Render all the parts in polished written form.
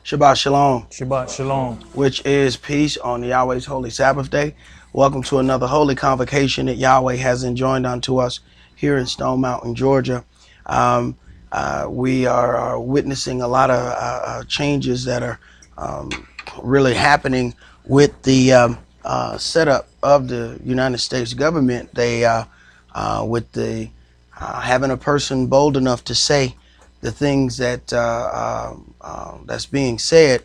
Shabbat Shalom, Shabbat Shalom. which is peace on Yahweh's holy Sabbath day. Welcome to another holy convocation that Yahweh has enjoined unto us here in Stone Mountain, Georgia. We are witnessing a lot of changes that are really happening with the setup of the United States government. They, with the having a person bold enough to say the things that that's being said,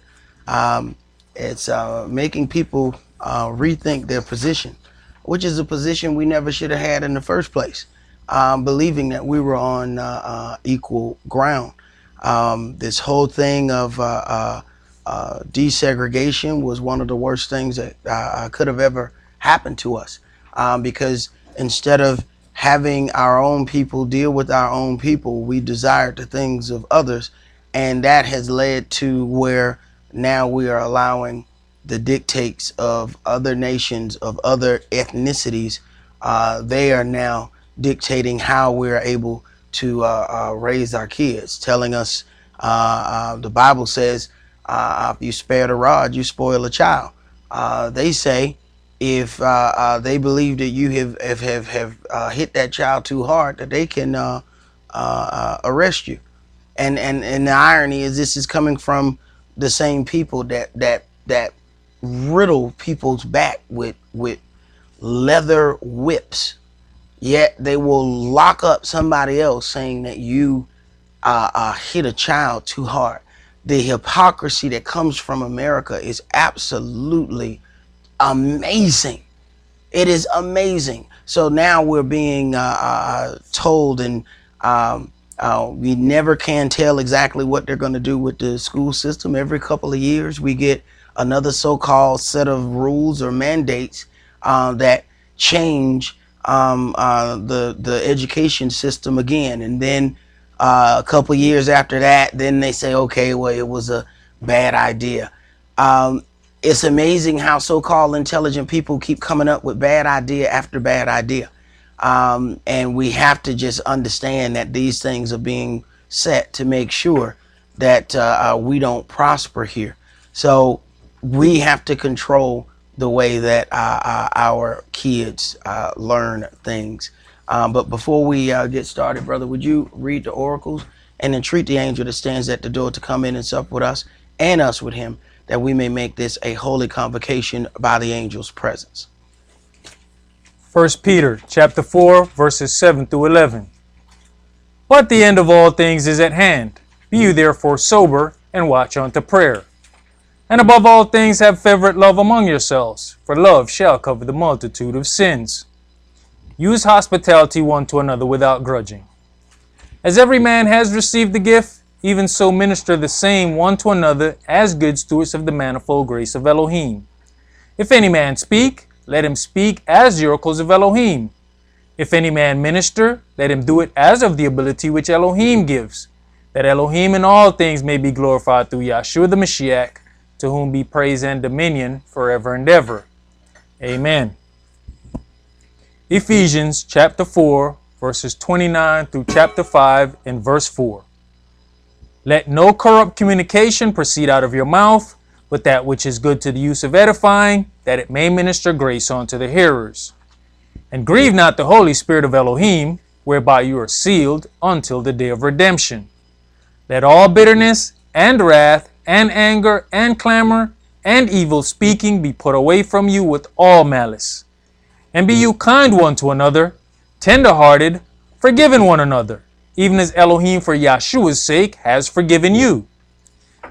it's making people rethink their position, which is a position we never should have had in the first place, believing that we were on equal ground. This whole thing of desegregation was one of the worst things that could have ever happened to us, because instead of having our own people deal with our own people, we desired the things of others, and that has led to where now we are allowing the dictates of other nations, of other ethnicities. They are now dictating how we're able to raise our kids, telling us the Bible says if you spare the rod, you spoil a child. They say if they believe that you have hit that child too hard, that they can arrest you. And the irony is, this is coming from the same people that riddle people's back with leather whips, yet they will lock up somebody else saying that you hit a child too hard. The hypocrisy that comes from America is absolutely amazing. It is amazing. So now we're being told, and we never can tell exactly what they're going to do with the school system. Every couple of years we get another so-called set of rules or mandates that change the education system again, and then a couple of years after that, then they say, okay, well, it was a bad idea. It's amazing how so-called intelligent people keep coming up with bad idea after bad idea. And we have to just understand that these things are being set to make sure that we don't prosper here. So we have to control the way that our kids learn things. But before we get started, brother, would you read the oracles and entreat the angel that stands at the door to come in and sup with us and us with him, that we may make this a holy convocation by the angel's presence. 1 Peter chapter 4, verses 7 through 11. But the end of all things is at hand. Be you therefore sober, and watch unto prayer. And above all things have fervent love among yourselves, for love shall cover the multitude of sins. Use hospitality one to another without grudging. As every man has received the gift, even so minister the same one to another as good stewards of the manifold grace of Elohim. If any man speak, let him speak as the oracles of Elohim. If any man minister, let him do it as of the ability which Elohim gives, that Elohim in all things may be glorified through Yahshua the Mashiach, to whom be praise and dominion forever and ever. Amen. Ephesians chapter 4, verses 29 through chapter 5 and verse 4. Let no corrupt communication proceed out of your mouth, but that which is good to the use of edifying, that it may minister grace unto the hearers. And grieve not the Holy Spirit of Elohim, whereby you are sealed until the day of redemption. Let all bitterness and wrath and anger and clamor and evil speaking be put away from you with all malice. And be you kind one to another, tender-hearted, forgiving one another, even as Elohim for Yahshua's sake has forgiven you.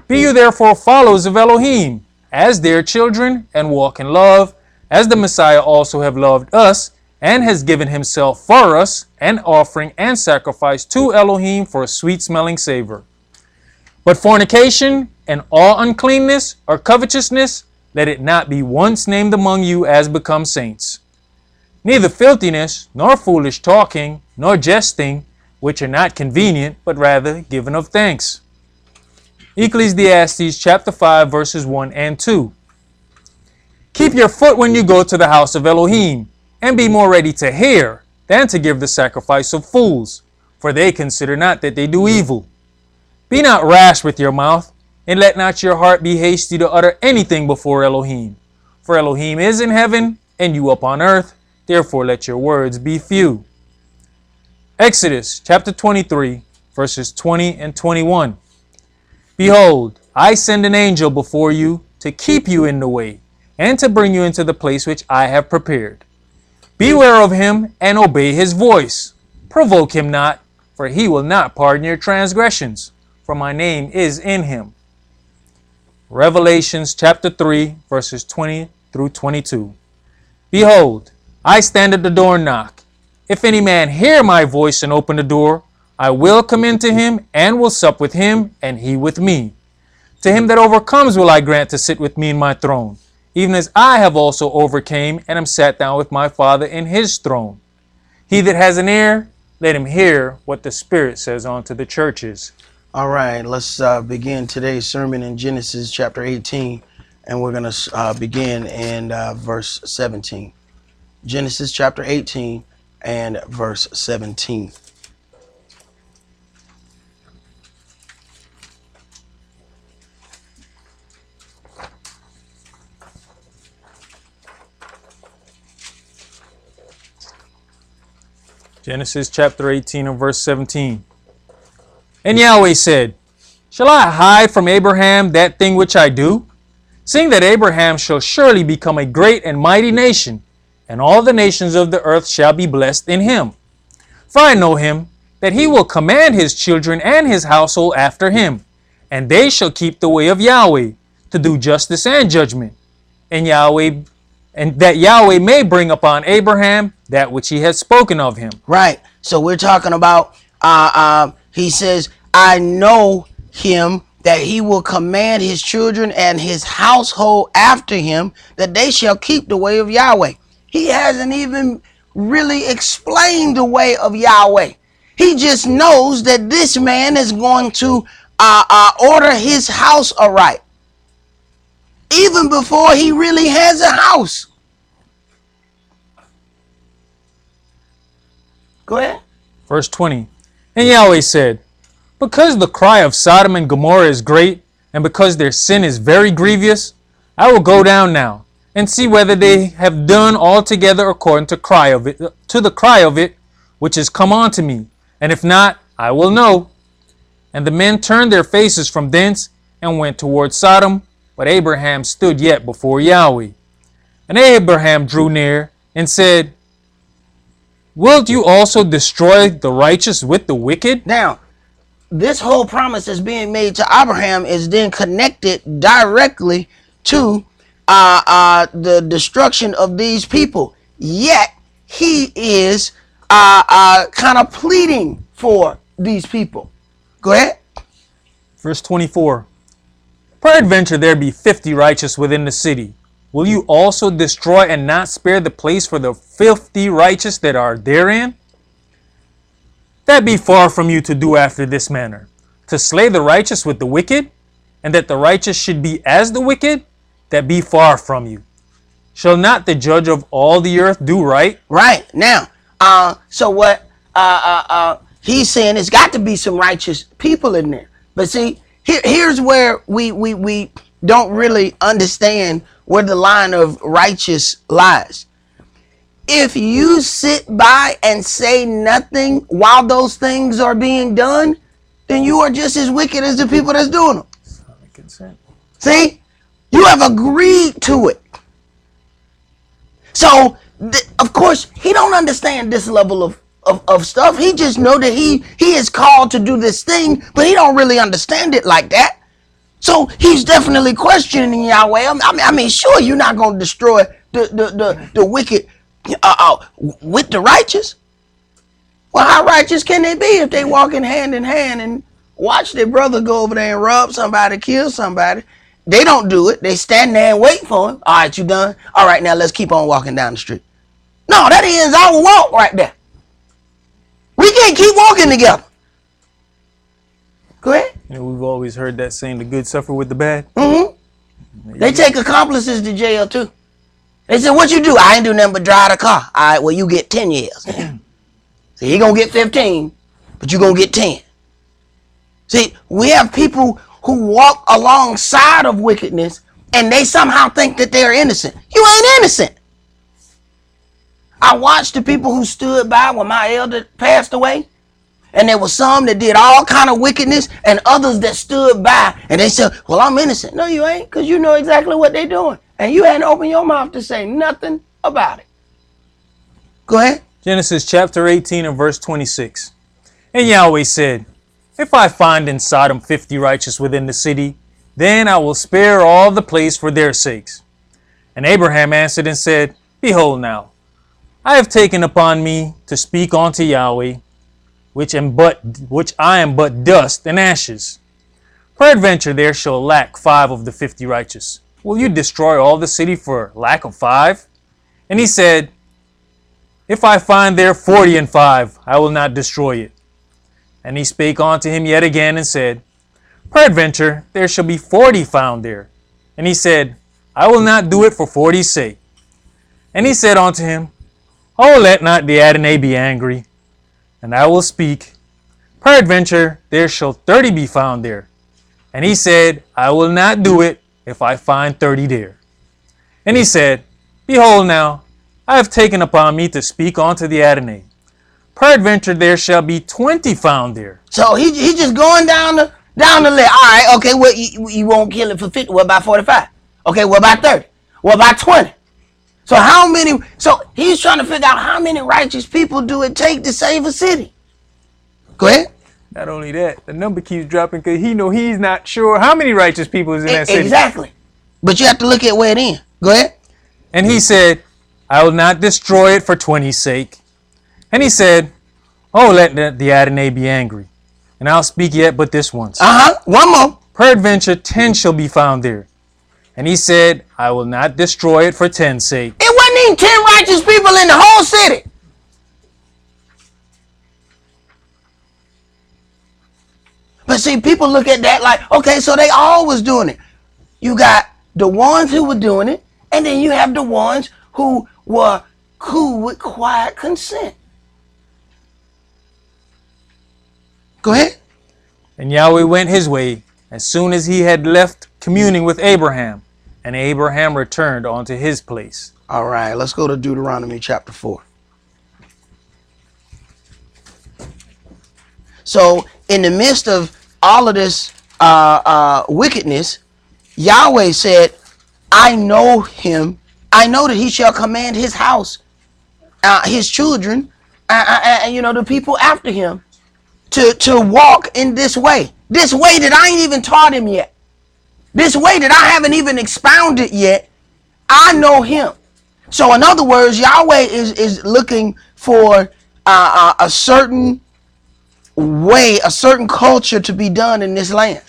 Be you therefore followers of Elohim, as their children, and walk in love, as the Messiah also have loved us, and has given himself for us, an offering and sacrifice to Elohim for a sweet-smelling savor. But fornication and all uncleanness or covetousness, let it not be once named among you as become saints. Neither filthiness, nor foolish talking, nor jesting, which are not convenient, but rather given of thanks. Ecclesiastes chapter 5, verses 1 and 2. Keep your foot when you go to the house of Elohim, and be more ready to hear than to give the sacrifice of fools, for they consider not that they do evil. Be not rash with your mouth, And let not your heart be hasty to utter anything before Elohim. For Elohim is in heaven, and you upon earth. Therefore let your words be few. Exodus chapter 23, verses 20 and 21. Behold, I send an angel before you to keep you in the way, and to bring you into the place which I have prepared. Beware of him, and obey his voice. Provoke him not, for he will not pardon your transgressions, for my name is in him. Revelations chapter 3, verses 20 through 22. Behold, I stand at the door and knock. If any man hear my voice and open the door, I will come into him, and will sup with him, and he with me. To him that overcomes will I grant to sit with me in my throne, even as I have also overcame, and am sat down with my Father in his throne. He that has an ear, let him hear what the Spirit says unto the churches. All right, let's begin today's sermon in Genesis chapter 18, and we're going to begin in verse 17. Genesis chapter 18 and verse 17. Genesis chapter 18 and verse 17. And Yahweh said, Shall I hide from Abraham that thing which I do? Seeing that Abraham shall surely become a great and mighty nation, and all the nations of the earth shall be blessed in him. For I know him, that he will command his children and his household after him, and they shall keep the way of Yahweh, to do justice and judgment. And that Yahweh may bring upon Abraham that which he has spoken of him. Right. So we're talking about, he says, I know him, that he will command his children and his household after him, that they shall keep the way of Yahweh. He hasn't even really explained the way of Yahweh. He just knows that this man is going to order his house aright, even before he really has a house. Go ahead. Verse 20. And Yahweh said, Because the cry of Sodom and Gomorrah is great, and because their sin is very grievous, I will go down now, and see whether they have done altogether according to the cry of it, which is come unto me. And if not, I will know. And the men turned their faces from thence, and went toward Sodom, but Abraham stood yet before Yahweh. And Abraham drew near, and said, Wilt you also destroy the righteous with the wicked? Now, this whole promise that's being made to Abraham is then connected directly to the destruction of these people. Yet, he is kind of pleading for these people. Go ahead. Verse 24. Peradventure there be 50 righteous within the city. Will you also destroy and not spare the place for the 50 righteous that are therein? That be far from you to do after this manner, to slay the righteous with the wicked, and that the righteous should be as the wicked, that be far from you. Shall not the judge of all the earth do right? Right. Now, so what he's saying, it's got to be some righteous people in there. But see, here's where we don't really understand where the line of righteous lies. If you sit by and say nothing while those things are being done, then you are just as wicked as the people that's doing them. Consent. See, you have agreed to it. So, of course, he don't understand this level of stuff. He just know that he is called to do this thing, but he don't really understand it like that. So he's definitely questioning Yahweh. I mean, sure, you're not going to destroy the wicked with the righteous. Well, how righteous can they be if they walking hand in hand and watch their brother go over there and rob somebody, kill somebody? They don't do it. They stand there and wait for him. All right, you done? All right, now let's keep on walking down the street. No, that ends our walk right there. We can't keep walking together. Go ahead. You know, we've always heard that saying, the good suffer with the bad. Mm-hmm. They take accomplices to jail too. They said, what you do? I ain't do nothing but drive the car. All right, well, you get 10 years. See, he gonna get 15, but you gonna get 10. See, we have people who walk alongside of wickedness and they somehow think that they're innocent. You ain't innocent. I watched the people who stood by when my elder passed away. And there were some that did all kind of wickedness and others that stood by and they said, well, I'm innocent. No, you ain't, because you know exactly what they're doing. And you hadn't opened your mouth to say nothing about it. Go ahead. Genesis chapter 18 and verse 26. And Yahweh said, if I find in Sodom 50 righteous within the city, then I will spare all the place for their sakes. And Abraham answered and said, behold now, I have taken upon me to speak unto Yahweh, which I am but dust and ashes. Peradventure there shall lack 5 of the 50 righteous. Will you destroy all the city for lack of 5? And he said, if I find there 40 and 5, I will not destroy it. And he spake unto him yet again and said, peradventure there shall be 40 found there. And he said, I will not do it for 40's sake. And he said unto him, oh, let not the Adonai be angry, and I will speak. Peradventure there shall 30 be found there. And he said, I will not do it if I find 30 there. And he said, behold now, I have taken upon me to speak unto the Adonai. Peradventure there shall be 20 found there. So he just going down the list. All right, okay, well, you won't kill it for 50. What about 45? Okay, what about 30? What about 20? So how many? So he's trying to figure out how many righteous people do it take to save a city. Go ahead. Not only that, the number keeps dropping because he's not sure how many righteous people is in that city. Exactly. But you have to look at where it is. Go ahead. And he said, I will not destroy it for 20's sake. And he said, oh, let the Adonai be angry, and I'll speak yet but this once. One more. Peradventure 10 shall be found there. And he said, I will not destroy it for 10's sake. It wasn't even 10 righteous people in the whole city. But see, people look at that like, okay, so they all was doing it. You got the ones who were doing it, and then you have the ones who were cool with quiet consent. Go ahead. And Yahweh went his way as soon as he had left communing with Abraham, and Abraham returned unto his place. All right, let's go to Deuteronomy chapter 4. So in the midst of all of this wickedness, Yahweh said, I know him. I know that he shall command his house, his children, the people after him to walk in this way that I ain't even taught him yet. This way that I haven't even expounded yet. I know him. So in other words, Yahweh is looking for a certain way, a certain culture to be done in this land.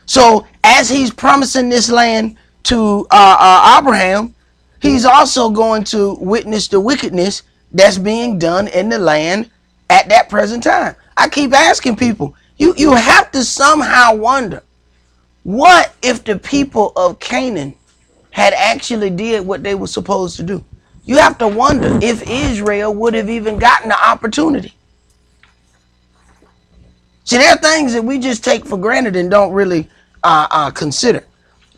So as he's promising this land to Abraham, he's also going to witness the wickedness that's being done in the land at that present time. I keep asking people, you have to somehow wonder, what if the people of Canaan had actually did what they were supposed to do? You have to wonder if Israel would have even gotten the opportunity. See, there are things that we just take for granted and don't really consider.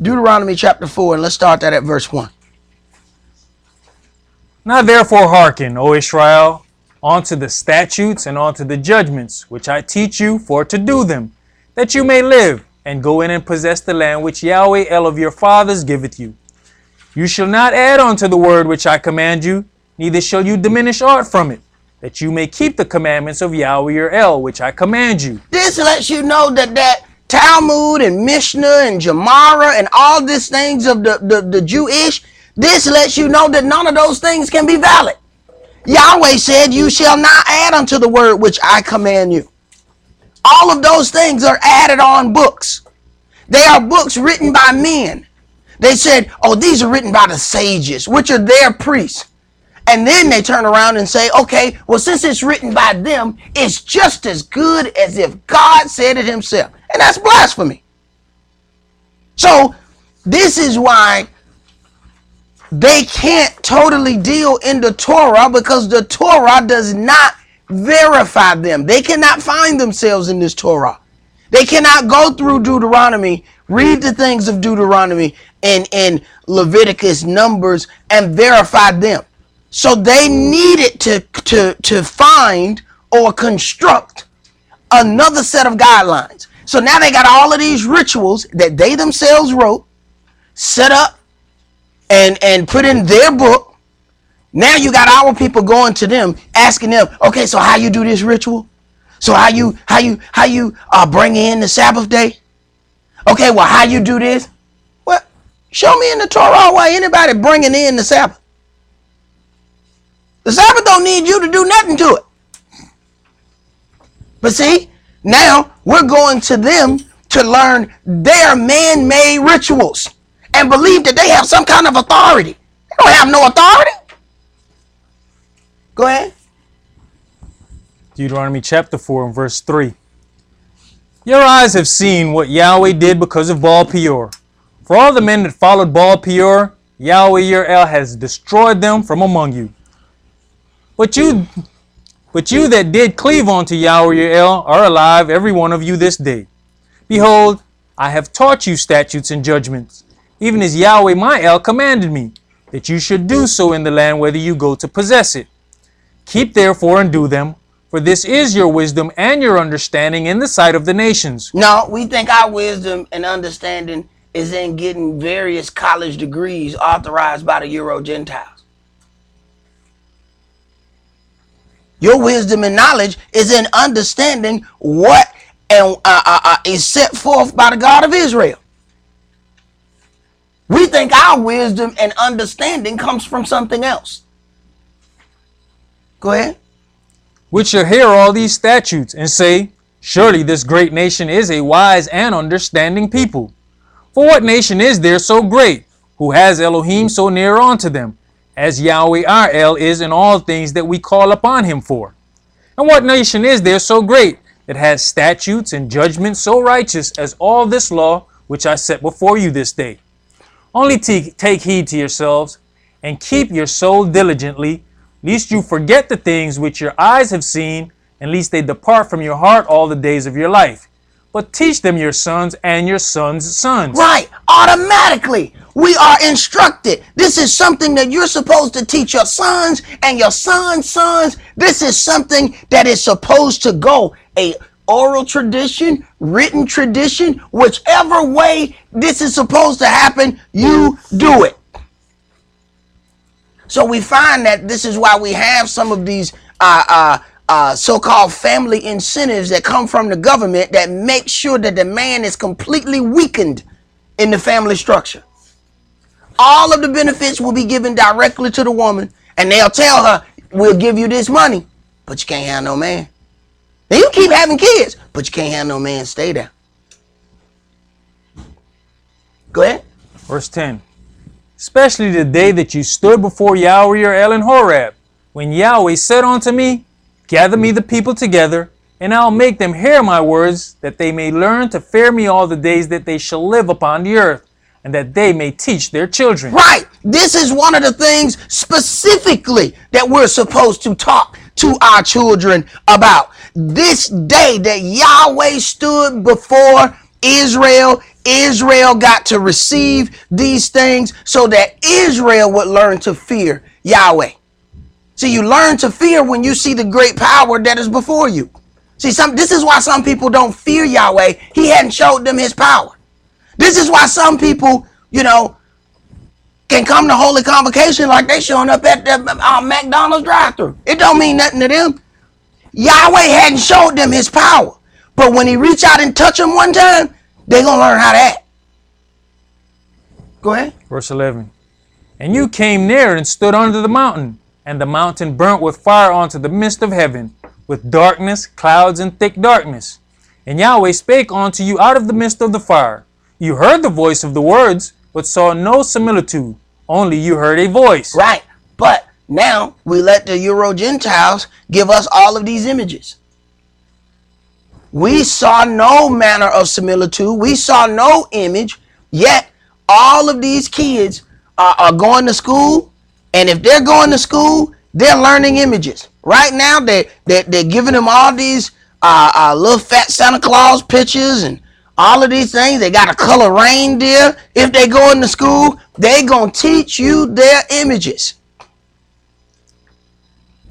Deuteronomy chapter 4, and let's start that at verse 1. Now therefore hearken, O Israel, unto the statutes and unto the judgments, which I teach you for to do them, that you may live, and go in and possess the land which Yahweh El of your fathers giveth you. You shall not add unto the word which I command you, neither shall you diminish aught from it, that you may keep the commandments of Yahweh your El, which I command you. This lets you know that Talmud and Mishnah and Gemara and all these things of the Jewish, this lets you know that none of those things can be valid. Yahweh said, you shall not add unto the word which I command you. All of those things are added on books. They are books written by men. They said, oh, these are written by the sages, which are their priests. And then they turn around and say, okay, well, since it's written by them, it's just as good as if God said it himself. And that's blasphemy. So this is why they can't totally deal in the Torah, because the Torah does not verify them. They cannot find themselves in this Torah. They cannot go through Deuteronomy, read the things of Deuteronomy and Leviticus, Numbers, and verify them. So they needed to find or construct another set of guidelines. So now they got all of these rituals that they themselves wrote, set up, and put in their book. Now you got our people going to them, asking them, okay, so how you do this ritual? So how you bring in the Sabbath day? Okay, well, how you do this? Well, show me in the Torah why anybody bringing in the Sabbath. The Sabbath don't need you to do nothing to it. But see, now we're going to them to learn their man-made rituals and believe that they have some kind of authority. They don't have no authority. Go ahead. Deuteronomy chapter 4 and verse 3. Your eyes have seen what Yahweh did because of Baal Peor. For all the men that followed Baal Peor, Yahweh your El has destroyed them from among you. But you that did cleave unto Yahweh your El are alive, every one of you this day. Behold, I have taught you statutes and judgments, even as Yahweh my El commanded me, that you should do so in the land whether you go to possess it. Keep therefore and do them, for this is your wisdom and your understanding in the sight of the nations. No, we think our wisdom and understanding is in getting various college degrees authorized by the Euro Gentiles. Your wisdom and knowledge is in understanding what is set forth by the God of Israel. We think our wisdom and understanding comes from something else. Go ahead. Which shall hear all these statutes and say, surely this great nation is a wise and understanding people. For what nation is there so great, who has Elohim so near unto them, as Yahweh our El is in all things that we call upon him for? And what nation is there so great, that has statutes and judgments so righteous as all this law which I set before you this day? Only take heed to yourselves, and keep your soul diligently, lest you forget the things which your eyes have seen, and lest they depart from your heart all the days of your life. But teach them your sons and your sons' sons. Right, automatically. We are instructed. This is something that you're supposed to teach your sons and your sons' sons. This is something that is supposed to go a oral tradition, written tradition, whichever way this is supposed to happen, you do it. So we find that this is why we have some of these so-called family incentives that come from the government that make sure that the man is completely weakened in the family structure. All of the benefits will be given directly to the woman, and they'll tell her, we'll give you this money, but you can't have no man. Now you keep having kids, but you can't have no man stay there. Go ahead. Verse 10. Especially the day that you stood before Yahweh your El in Horeb, when Yahweh said unto me, gather me the people together, and I'll make them hear my words, that they may learn to fear me all the days that they shall live upon the earth, and that they may teach their children. Right. This is one of the things specifically that we're supposed to talk to our children about. This day that Yahweh stood before Israel, Israel got to receive these things so that Israel would learn to fear Yahweh. See, you learn to fear when you see the great power that is before you. See, this is why some people don't fear Yahweh. He hadn't showed them his power. This is why some people, can come to Holy Convocation like they showing up at the McDonald's drive-thru. It don't mean nothing to them. Yahweh hadn't showed them his power. But when he reach out and touch them one time, they're going to learn how to act. Go ahead. Verse 11. And you came near and stood under the mountain, and the mountain burnt with fire unto the midst of heaven, with darkness, clouds, and thick darkness. And Yahweh spake unto you out of the midst of the fire. You heard the voice of the words, but saw no similitude. Only you heard a voice. Right. But now we let the Euro Gentiles give us all of these images. We saw no manner of similitude. We saw no image. Yet all of these kids are going to school. And if they're going to school, they're learning images. Right now, they're giving them all these little fat Santa Claus pictures and all of these things. They got to color reindeer. If they go into school, they going to teach you their images.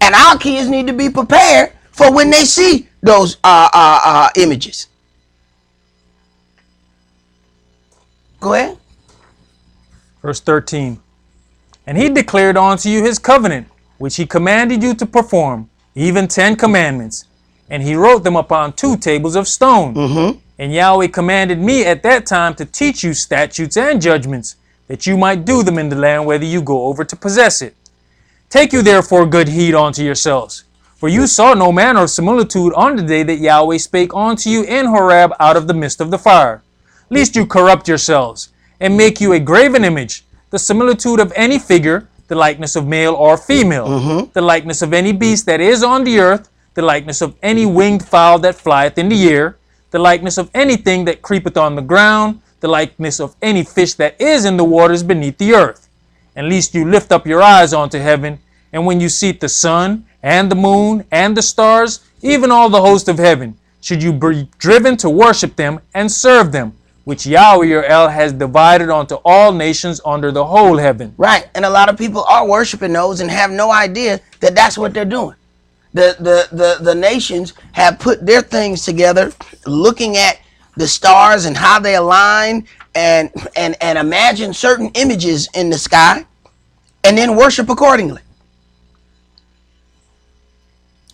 And our kids need to be prepared for when they see those images. Go ahead. Verse 13. And he declared unto you his covenant, which he commanded you to perform, even 10 commandments. And he wrote them upon 2 tables of stone. Mm-hmm. And Yahweh commanded me at that time to teach you statutes and judgments, that you might do them in the land whether you go over to possess it. Take you therefore good heed unto yourselves, for you saw no manner of similitude on the day that Yahweh spake unto you in Horeb out of the midst of the fire, lest you corrupt yourselves, and make you a graven image, the similitude of any figure, the likeness of male or female, the likeness of any beast that is on the earth, the likeness of any winged fowl that flieth in the air, the likeness of anything that creepeth on the ground, the likeness of any fish that is in the waters beneath the earth. And lest you lift up your eyes unto heaven, and when you see the sun, and the moon, and the stars, even all the host of heaven, should you be driven to worship them and serve them, which Yahweh your El has divided unto all nations under the whole heaven. Right, and a lot of people are worshiping those and have no idea that that's what they're doing. The nations have put their things together, looking at the stars and how they align, and imagine certain images in the sky, and then worship accordingly.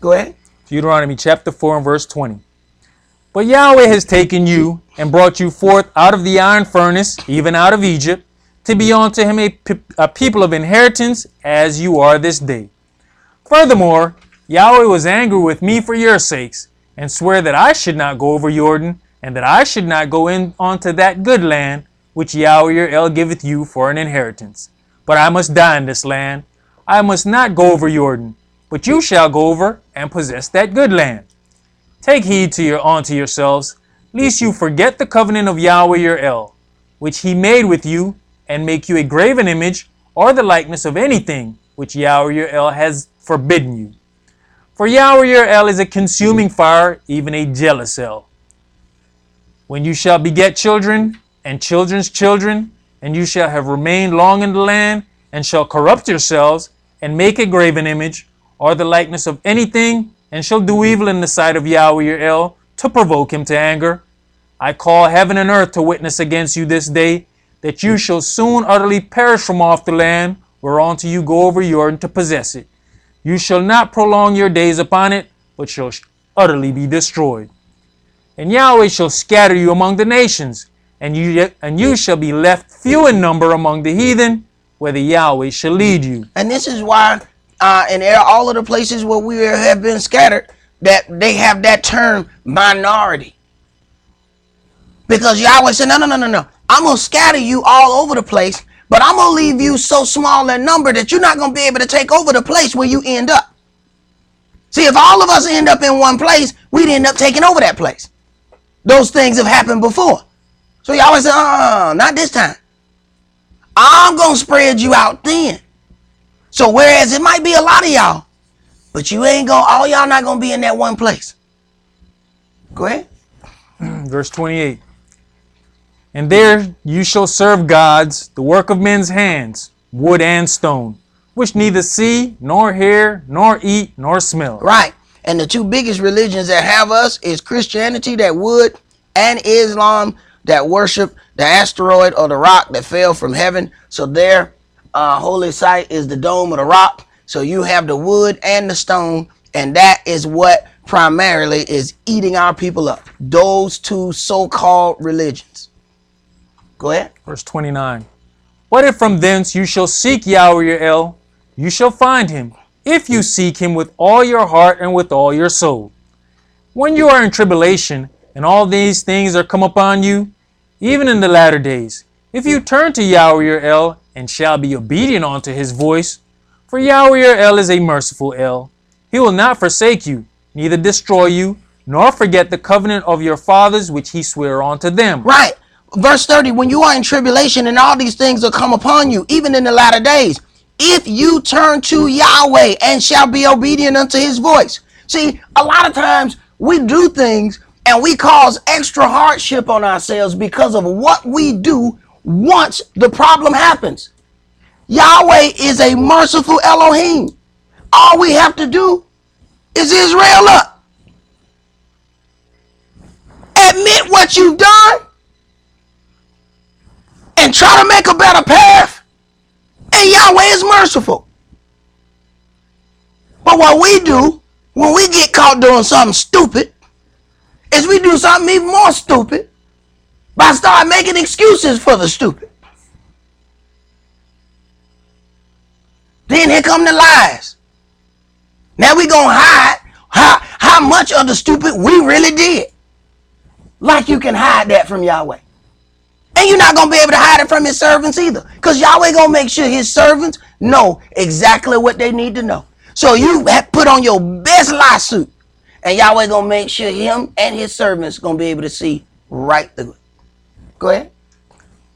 Go ahead. Deuteronomy chapter 4 and verse 20. But Yahweh has taken you and brought you forth out of the iron furnace, even out of Egypt, to be unto him a people of inheritance, as you are this day. Furthermore, Yahweh was angry with me for your sakes, and sware that I should not go over Jordan, and that I should not go in unto that good land, which Yahweh your El giveth you for an inheritance. But I must die in this land. I must not go over Jordan, but you shall go over and possess that good land. Take heed unto yourselves, lest you forget the covenant of Yahweh your El, which he made with you, and make you a graven image, or the likeness of anything which Yahweh your El has forbidden you. For Yahweh your El is a consuming fire, even a jealous El. When you shall beget children, and children's children, and you shall have remained long in the land, and shall corrupt yourselves, and make a graven image, or the likeness of anything, and shall do evil in the sight of Yahweh your El, to provoke him to anger, I call heaven and earth to witness against you this day, that you shall soon utterly perish from off the land, whereunto you go over Jordan to possess it. You shall not prolong your days upon it, but shall utterly be destroyed. And Yahweh shall scatter you among the nations, and you shall be left few in number among the heathen, where the Yahweh shall lead you. And this is why in all of the places where we have been scattered, that they have that term minority. Because Yahweh said, no. I'm going to scatter you all over the place, but I'm going to leave you so small in number that you're not going to be able to take over the place where you end up. See, if all of us end up in one place, we'd end up taking over that place. Those things have happened before. So Yahweh said, not this time. I'm going to spread you out thin. So whereas it might be a lot of y'all, but all y'all not going to be in that one place. Go ahead. Verse 28. And there you shall serve gods, the work of men's hands, wood and stone, which neither see, nor hear, nor eat, nor smell. Right. And the two biggest religions that have us is Christianity, that wood, and Islam, that worship the asteroid or the rock that fell from heaven. So their holy site is the dome of the rock. So you have the wood and the stone, and that is what primarily is eating our people up. Those two so-called religions. Go ahead. Verse 29. But if from thence you shall seek Yahweh your El, you shall find him, if you seek him with all your heart and with all your soul. When you are in tribulation, and all these things are come upon you, even in the latter days, if you turn to Yahweh your El, and shall be obedient unto his voice, for Yahweh your El is a merciful El. He will not forsake you, neither destroy you, nor forget the covenant of your fathers which he sware unto them. Right. Verse 30, when you are in tribulation and all these things will come upon you, even in the latter days, if you turn to Yahweh and shall be obedient unto his voice. See, a lot of times we do things and we cause extra hardship on ourselves because of what we do once the problem happens. Yahweh is a merciful Elohim. All we have to do is Israel up. Admit what you've done and try to make a better path, and Yahweh is merciful. But what we do when we get caught doing something stupid is we do something even more stupid by start making excuses for the stupid. Then here come the lies. Now we gonna hide how much of the stupid we really did. Like you can hide that from Yahweh. And you're not going to be able to hide it from his servants either. Because Yahweh going to make sure his servants know exactly what they need to know. So you have put on your best lie suit. And Yahweh going to make sure him and his servants going to be able to see right through it. Go ahead.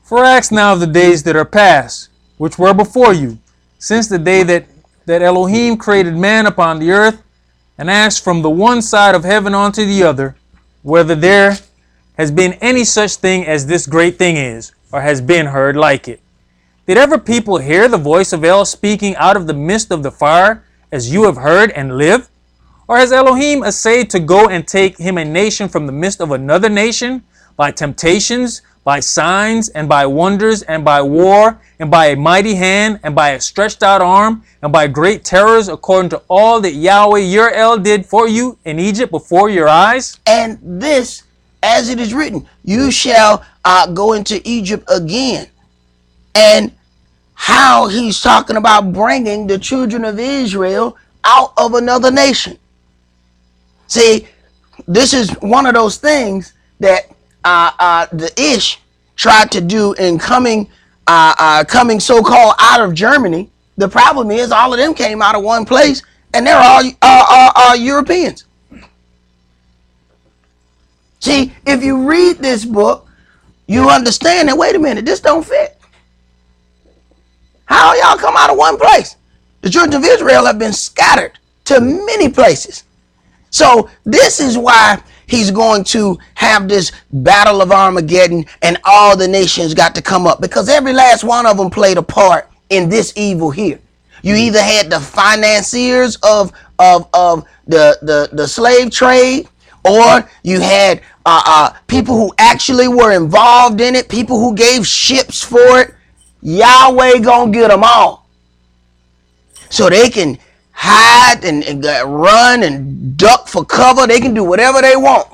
For ask now of the days that are past, which were before you, since the day that Elohim created man upon the earth, and asked from the one side of heaven unto the other, whether there has been any such thing as this great thing is, or has been heard like it. Did ever people hear the voice of El speaking out of the midst of the fire, as you have heard and lived? Or has Elohim essayed to go and take him a nation from the midst of another nation, by temptations, by signs, and by wonders, and by war, and by a mighty hand, and by a stretched out arm, and by great terrors, according to all that Yahweh your El did for you in Egypt before your eyes? And this, as it is written, you shall go into Egypt again. And how he's talking about bringing the children of Israel out of another nation. See, this is one of those things that the Ish tried to do in coming so-called out of Germany. The problem is all of them came out of one place, and they're all Europeans. See, if you read this book, you understand that, wait a minute, this don't fit. How y'all come out of one place? The children of Israel have been scattered to many places. So this is why he's going to have this battle of Armageddon, and all the nations got to come up, because every last one of them played a part in this evil here. You either had the financiers of the slave trade, or you had people who actually were involved in it, people who gave ships for it. Yahweh gonna get them all, so they can hide and run and duck for cover. They can do whatever they want.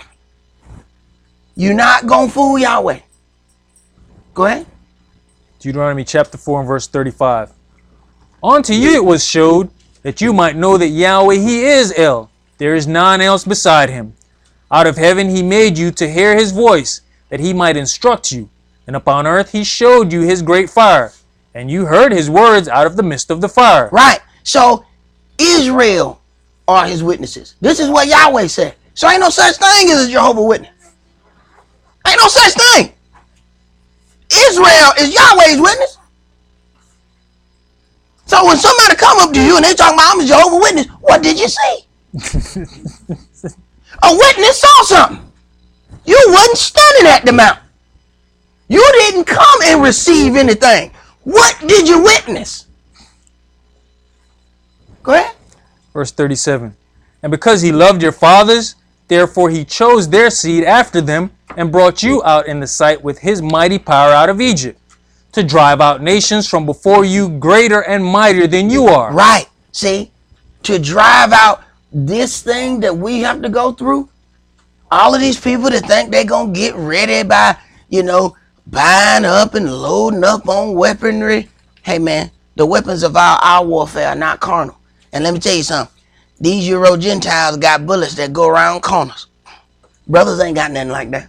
You're not gonna fool Yahweh. Go ahead. Deuteronomy chapter 4 and verse 35. Unto you it was showed that you might know that Yahweh he is El. There is none else beside him. Out of heaven he made you to hear his voice, that he might instruct you. And upon earth he showed you his great fire, and you heard his words out of the midst of the fire. Right. So Israel are his witnesses. This is what Yahweh said. So ain't no such thing as a Jehovah's Witness. Ain't no such thing. Israel is Yahweh's witness. So when somebody come up to you and they talking about I'm a Jehovah's Witness, what did you see? A witness saw something. You wasn't standing at the mount. You didn't come and receive anything. What did you witness? Go ahead. Verse 37. And because he loved your fathers, therefore he chose their seed after them, and brought you out in the sight with his mighty power out of Egypt, to drive out nations from before you greater and mightier than you are. Right. See, to drive out this thing that we have to go through, all of these people that think they're going to get ready by, buying up and loading up on weaponry. Hey, man, the weapons of our warfare are not carnal. And let me tell you something. These Euro Gentiles got bullets that go around corners. Brothers ain't got nothing like that.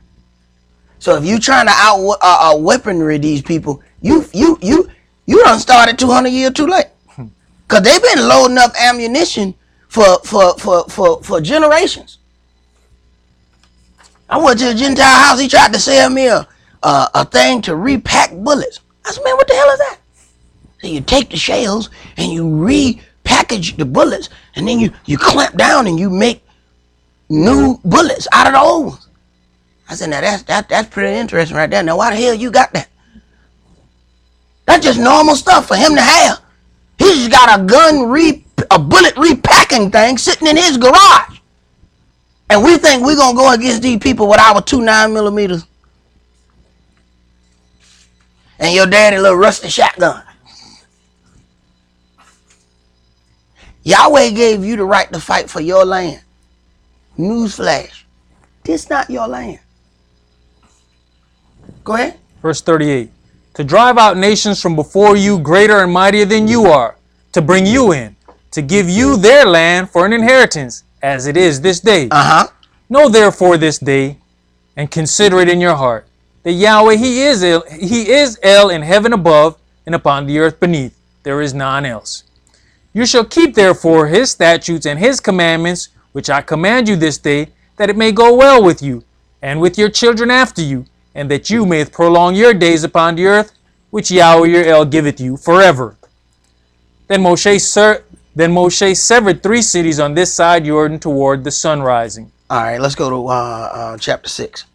So if you trying to out weaponry these people, you done started 200 years too late. Because they've been loading up ammunition for generations. I went to a Gentile house. He tried to sell me a thing to repack bullets. I said, man, what the hell is that? So you take the shells and you repackage the bullets, and then you clamp down and you make new bullets out of the old ones. I said, now that's pretty interesting right there. Now why the hell you got that? That's just normal stuff for him to have. He's just got a bullet repacking thing sitting in his garage. And we think we're going to go against these people with our 2 9mm. And your daddy little rusty shotgun. Yahweh gave you the right to fight for your land. Newsflash. This not your land. Go ahead. Verse 38. To drive out nations from before you greater and mightier than you are, to bring you in, to give you their land for an inheritance, as it is this day. Know therefore this day, and consider it in your heart, that Yahweh, He is El in heaven above, and upon the earth beneath. There is none else. You shall keep therefore His statutes and His commandments, which I command you this day, that it may go well with you, and with your children after you, and that you may prolong your days upon the earth, which Yahweh your El giveth you forever. Then Moshe severed 3 cities on this side Jordan toward the sun rising. All right, let's go to chapter 6.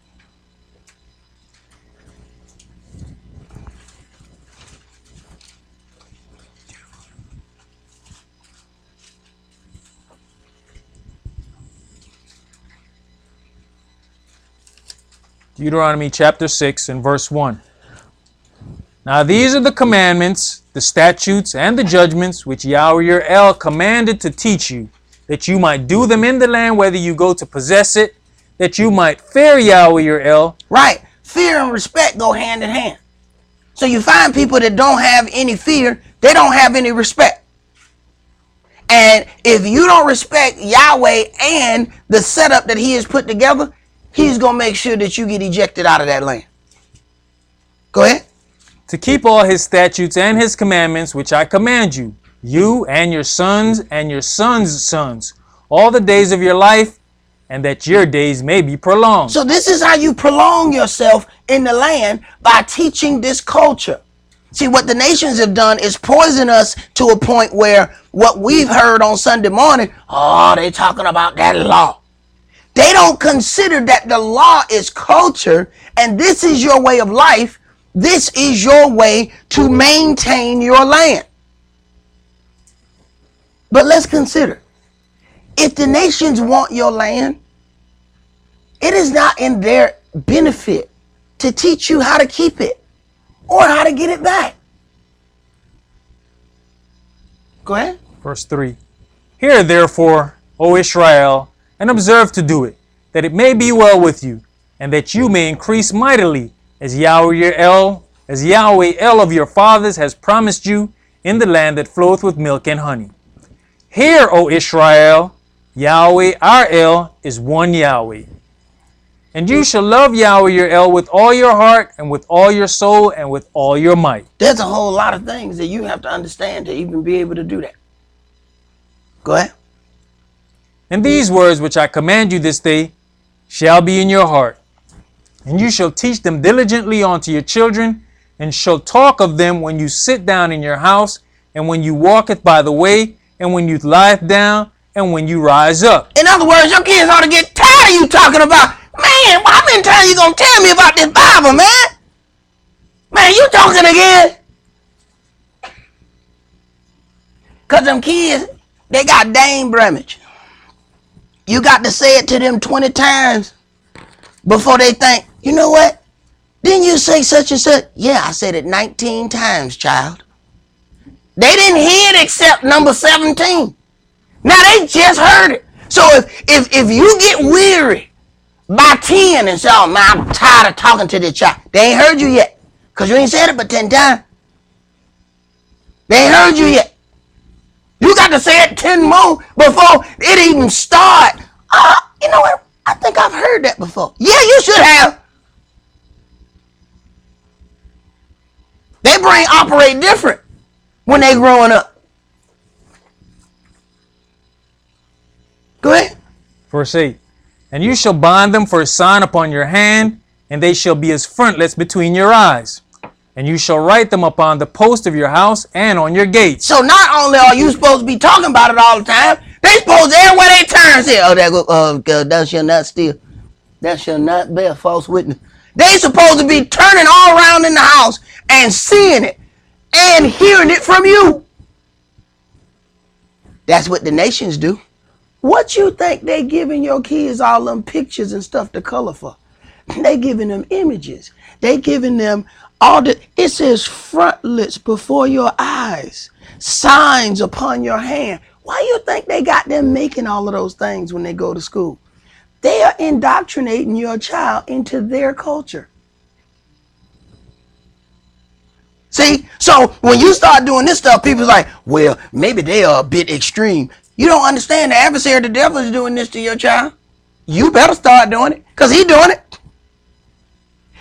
Deuteronomy chapter 6 and verse 1. Now these are the commandments, the statutes, and the judgments which Yahweh your El commanded to teach you, that you might do them in the land whether you go to possess it, that you might fear Yahweh your El. Right. Fear and respect go hand in hand. So you find people that don't have any fear, they don't have any respect. And if you don't respect Yahweh and the setup that He has put together, He's going to make sure that you get ejected out of that land. Go ahead. To keep all His statutes and His commandments, which I command you, you and your sons and your sons' sons, all the days of your life, and that your days may be prolonged. So this is how you prolong yourself in the land, by teaching this culture. See, what the nations have done is poison us to a point where what we've heard on Sunday morning, oh, they talking about that law. They don't consider that the law is culture, and this is your way of life. This is your way to maintain your land. But let's consider, if the nations want your land, it is not in their benefit to teach you how to keep it or how to get it back. Go ahead. Verse 3. Hear therefore, O Israel, and observe to do it, that it may be well with you, and that you may increase mightily, as Yahweh El of your fathers has promised you, in the land that floweth with milk and honey. Hear, O Israel, Yahweh our El is one Yahweh. And you shall love Yahweh your El with all your heart, and with all your soul, and with all your might. There's a whole lot of things that you have to understand to even be able to do that. Go ahead. And these words which I command you this day shall be in your heart, and you shall teach them diligently unto your children, and shall talk of them when you sit down in your house, and when you walketh by the way, and when you lieth down, and when you rise up. In other words, your kids ought to get tired of you talking about, man, how many times you gonna tell me about this Bible, man? Man, you talking again? Because them kids, they got Dane blemish. You got to say it to them 20 times before they think, you know what? Didn't you say such and such? Yeah, I said it 19 times, child. They didn't hear it except number 17. Now they just heard it. So if you get weary by 10 and say, oh man, I'm tired of talking to this child. They ain't heard you yet. Because you ain't said it but 10 times. They ain't heard you yet. You got to say it 10 more before it even start. You know what? I think I've heard that before. Yeah, you should have. Their brain operate different when they growing up. Go ahead. Verse 8. And you shall bind them for a sign upon your hand, and they shall be as frontlets between your eyes. And you shall write them upon the post of your house and on your gates. So not only are you supposed to be talking about it all the time, They supposed to everywhere they turn say, oh, that go, thou shalt not steal. Thou shalt not bear false witness. They supposed to be turning all around in the house and seeing it and hearing it from you. That's what the nations do. What you think they giving your kids all them pictures and stuff to color for? They giving them images. They giving them all the, it says frontlets before your eyes, signs upon your hand. Why you think they got them making all of those things when they go to school? They are indoctrinating your child into their culture. See, so when you start doing this stuff, people's like, well, maybe they are a bit extreme. You don't understand the adversary, the devil is doing this to your child. You better start doing it because he's doing it.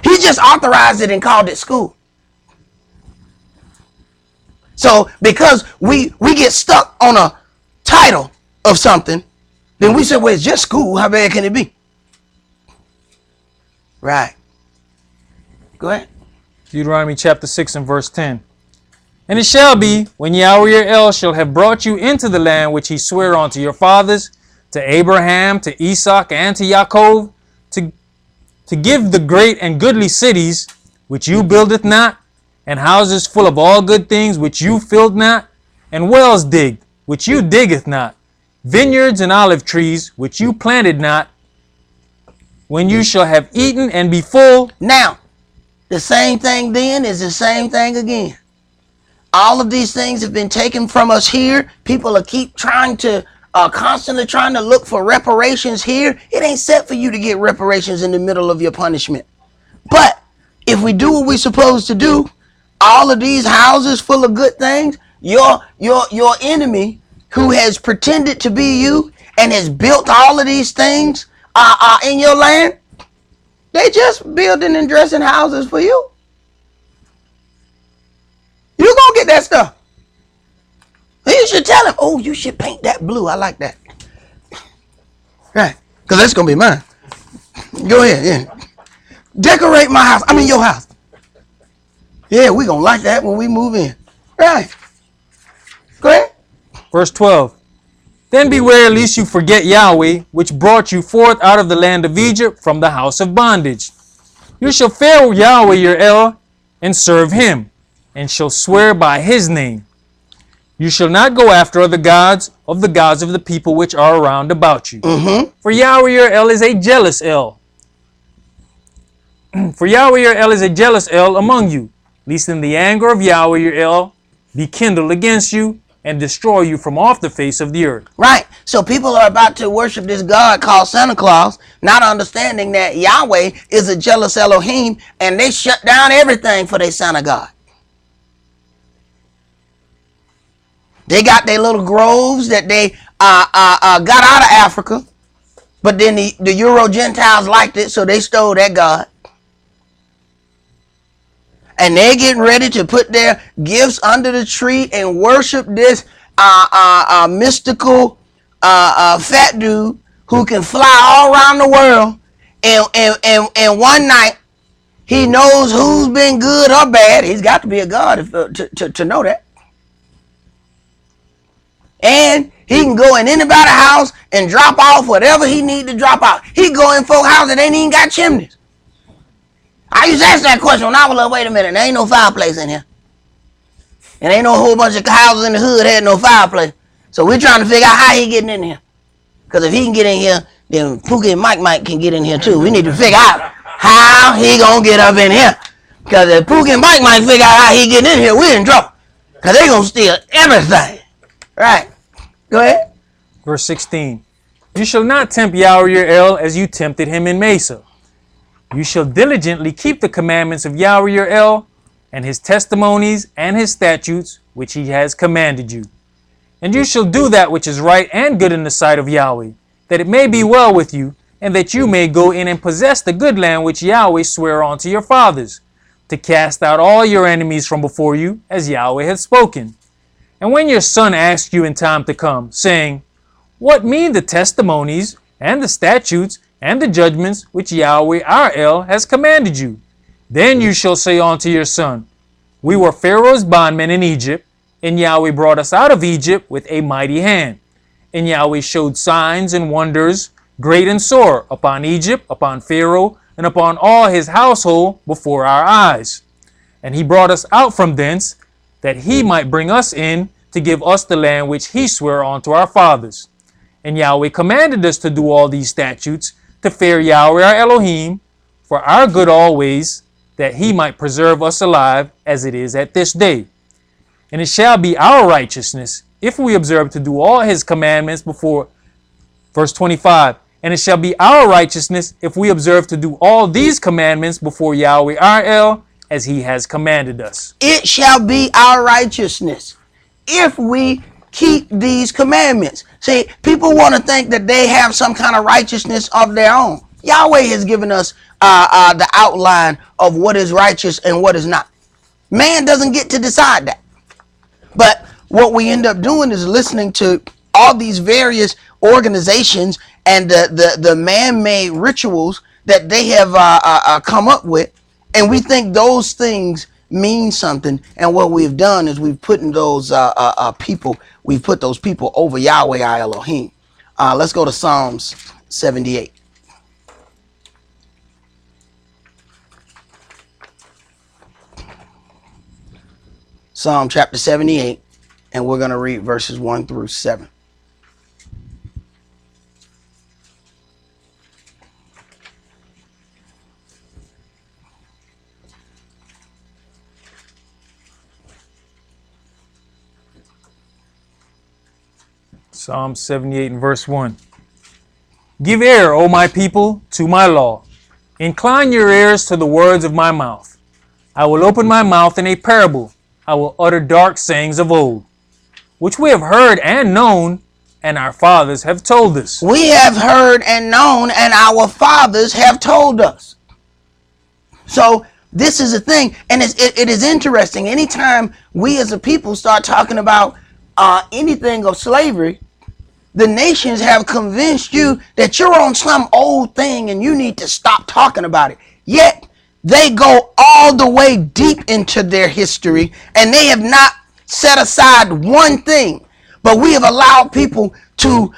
He just authorized it and called it school. So because we get stuck on a title of something, then we say, well, it's just school. How bad can it be? Right. Go ahead. Deuteronomy chapter 6 and verse 10. And it shall be, when Yahweh your El shall have brought you into the land which he sware unto your fathers, to Abraham, to Isaac, and to Jacob, to give the great and goodly cities which you buildeth not, and houses full of all good things which you filled not, and wells digged which you diggeth not, vineyards and olive trees which you planted not, when you shall have eaten and be full. Now, the same thing then is the same thing again. All of these things have been taken from us here. People are keep trying to constantly trying to look for reparations here. It ain't set for you to get reparations in the middle of your punishment. But if we do what we're supposed to do, all of these houses full of good things, your enemy who has pretended to be you and has built all of these things in your land, they just building and dressing houses for you. You gonna get that stuff. You should tell him, oh, you should paint that blue. I like that. Right. Because that's going to be mine. Go ahead. Yeah. Decorate my house. I mean, your house. Yeah, we're going to like that when we move in. Right. Go ahead. Verse 12. Then beware lest you forget Yahweh, which brought you forth out of the land of Egypt from the house of bondage. You shall fear Yahweh your El, and serve him, and shall swear by his name. You shall not go after other gods of the people which are around about you. Mm-hmm. For Yahweh your El is a jealous El. For Yahweh your El is a jealous El among you, lest in the anger of Yahweh your El be kindled against you and destroy you from off the face of the earth. Right. So people are about to worship this God called Santa Claus, not understanding that Yahweh is a jealous Elohim, and they shut down everything for their Santa God. They got their little groves that they got out of Africa, but then the Euro Gentiles liked it, so they stole that God. And they're getting ready to put their gifts under the tree and worship this mystical fat dude who can fly all around the world. And one night, he knows who's been good or bad. He's got to be a God to know that. And he can go in anybody's house and drop off whatever he need to drop off. He go in folk house that ain't even got chimneys. I used to ask that question when I was like, wait a minute, there ain't no fireplace in here. And ain't no whole bunch of houses in the hood had no fireplace. So we're trying to figure out how he getting in here. Because if he can get in here, then Pookie and Mike can get in here too. We need to figure out how he gonna get up in here. Because if Pookie and Mike figure out how he getting in here, we're in trouble. Because they gonna steal everything. Right. Go ahead. Verse 16. You shall not tempt Yahweh your El as you tempted him in Mesa. You shall diligently keep the commandments of Yahweh your El, and his testimonies and his statutes, which he has commanded you. And you shall do that which is right and good in the sight of Yahweh, that it may be well with you, and that you may go in and possess the good land which Yahweh sware unto your fathers, to cast out all your enemies from before you, as Yahweh hath spoken. And when your son asks you in time to come, saying, what mean the testimonies and the statutes and the judgments which Yahweh our El has commanded you? Then you shall say unto your son, we were Pharaoh's bondmen in Egypt, and Yahweh brought us out of Egypt with a mighty hand. And Yahweh showed signs and wonders, great and sore, upon Egypt, upon Pharaoh, and upon all his household before our eyes. And he brought us out from thence, that he might bring us in to give us the land which he sware unto our fathers. And Yahweh commanded us to do all these statutes, to fear Yahweh our Elohim, for our good always, that he might preserve us alive, as it is at this day. And it shall be our righteousness, if we observe to do all his commandments before, verse 25, and it shall be our righteousness, if we observe to do all these commandments before Yahweh our El, as he has commanded us. It shall be our righteousness if we keep these commandments. See, people want to think that they have some kind of righteousness of their own. Yahweh has given us the outline of what is righteous and what is not. Man doesn't get to decide that. But what we end up doing is listening to all these various organizations and the man-made rituals that they have come up with, and we think those things mean something. And what we've done is we've put in those people, we've put those people over Yahweh our Elohim. Let's go to Psalms 78. Psalm chapter 78, and we're going to read verses 1 through 7. Psalm 78 and verse 1. Give ear, O my people, to my law. Incline your ears to the words of my mouth. I will open my mouth in a parable. I will utter dark sayings of old, which we have heard and known, and our fathers have told us. We have heard and known, and our fathers have told us. So this is a thing, and it is interesting. Anytime we as a people start talking about anything of slavery, the nations have convinced you that you're on some old thing and you need to stop talking about it. Yet they go all the way deep into their history, and they have not set aside one thing. But we have allowed people to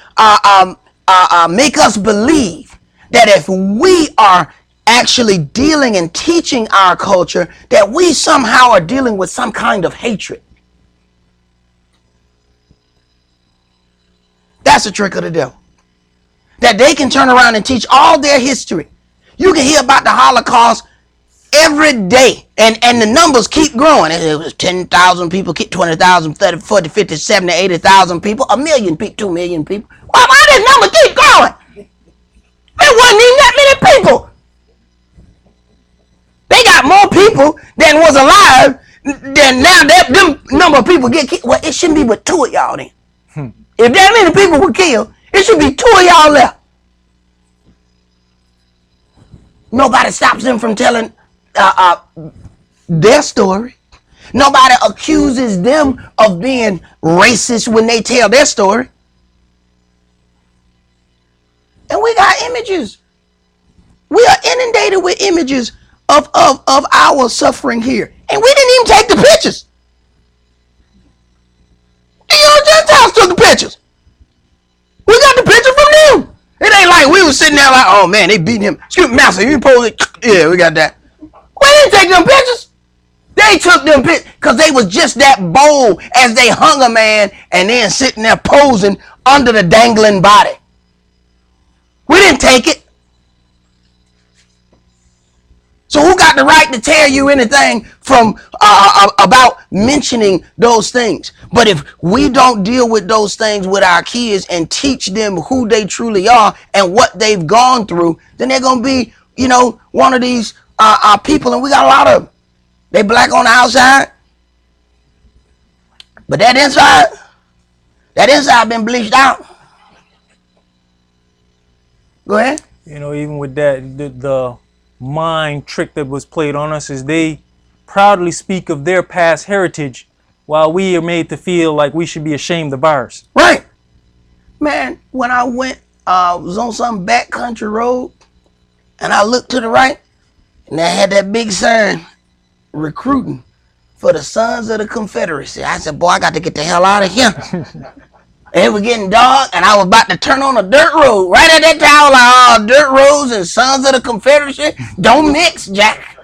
make us believe that if we are actually dealing and teaching our culture, that we somehow are dealing with some kind of hatred. That's a trick of the devil. That they can turn around and teach all their history. You can hear about the Holocaust every day, and the numbers keep growing. It was 10,000 people, 20,000, 30, 40, 50, 70, 80,000 people, a million people, 2 million people. Why did the number keep growing? There wasn't even that many people. They got more people than was alive. Then now that them number of people get killed. Well, it shouldn't be but 2 of y'all then. If that many people were killed, it should be 2 of y'all left. Nobody stops them from telling their story. Nobody accuses them of being racist when they tell their story. And we got images. We are inundated with images of our suffering here. And we didn't even take the pictures. The Gentiles took the pictures. We got the picture from them. It ain't like we was sitting there like, oh man, they beating him. Excuse me, master, you pose it. Yeah, we got that. We didn't take them pictures. They took them pictures because they was just that bold as they hung a man and then sitting there posing under the dangling body. We didn't take it. So who got the right to tell you anything from about mentioning those things? But if we don't deal with those things with our kids and teach them who they truly are and what they've gone through, then they're going to be, one of these people, and we got a lot of them. They black on the outside, but that inside been bleached out. Go ahead. Even with that, the mind trick that was played on us is they proudly speak of their past heritage while we are made to feel like we should be ashamed of ours. Right. Man, when I went, was on some backcountry road, and I looked to the right, and they had that big sign, recruiting for the Sons of the Confederacy. I said, boy, I got to get the hell out of here. It was getting dark, and I was about to turn on a dirt road. Right at that time, like, dirt roads and Sons of the Confederacy don't mix, Jack.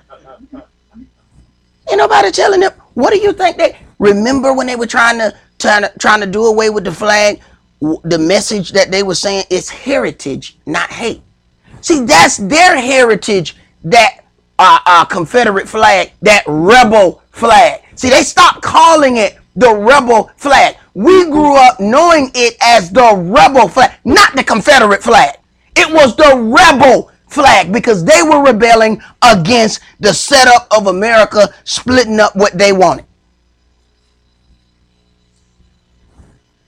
Ain't nobody telling them. What do you think they remember when they were trying to do away with the flag? The message that they were saying is heritage, not hate. See, that's their heritage. That Confederate flag, that rebel flag. See, they stopped calling it the rebel flag. We grew up knowing it as the rebel flag, not the Confederate flag. It was the rebel flag because they were rebelling against the setup of America, splitting up what they wanted.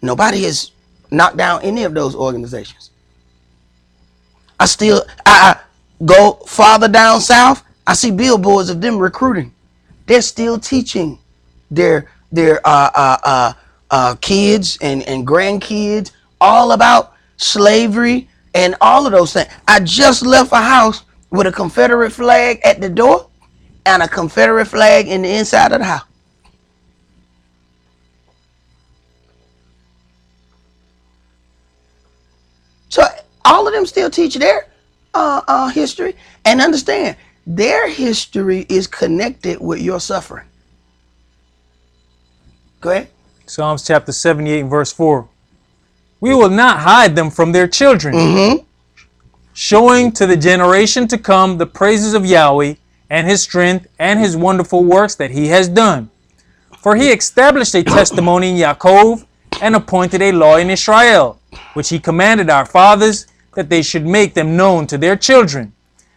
Nobody has knocked down any of those organizations. I go farther down south, I see billboards of them recruiting. They're still teaching their kids and grandkids all about slavery and all of those things. I just left a house with a Confederate flag at the door and a Confederate flag in the inside of the house. So all of them still teach their history, and understand their history is connected with your suffering. Go ahead. Psalms chapter 78 and verse 4. We will not hide them from their children, showing to the generation to come the praises of Yahweh and his strength and his wonderful works that he has done. For he established a testimony in Yaakov and appointed a law in Israel, which he commanded our fathers, that they should make them known to their children,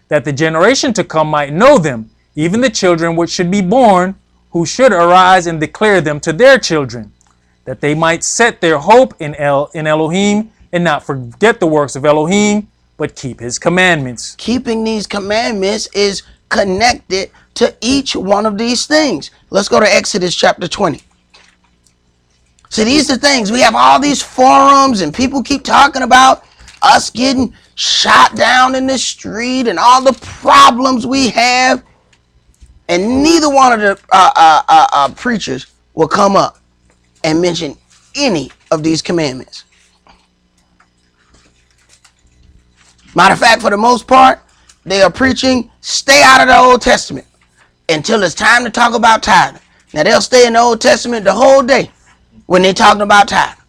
that the generation to come might know them, even the children which should be born, who should arise and declare them to their children, that they might set their hope in Elohim, and not forget the works of Elohim, but keep his commandments. Keeping these commandments is connected to each one of these things. Let's go to Exodus chapter 20. See, these are things. We have all these forums and people keep talking about us getting shot down in the street and all the problems we have. And neither one of the preachers will come up and mention any of these commandments. Matter of fact, for the most part, they are preaching, stay out of the Old Testament until it's time to talk about tithing. Now, they'll stay in the Old Testament the whole day when they're talking about tithing.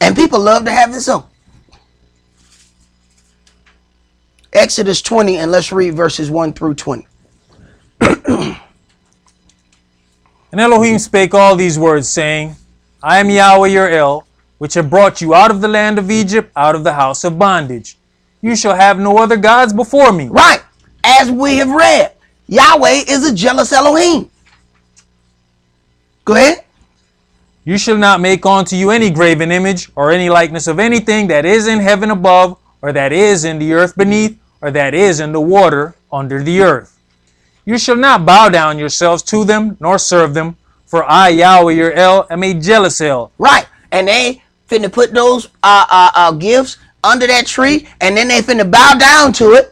And people love to have this on. Exodus 20, and let's read verses 1 through 20. And Elohim spake all these words, saying, I am Yahweh your El, which have brought you out of the land of Egypt, out of the house of bondage. You shall have no other gods before me. Right. As we have read, Yahweh is a jealous Elohim. Go ahead. You shall not make unto you any graven image, or any likeness of anything that is in heaven above, or that is in the earth beneath, or that is in the water under the earth. You shall not bow down yourselves to them, nor serve them, for I, Yahweh your El, am a jealous El. Right. And they finna put those gifts under that tree, and then they finna bow down to it.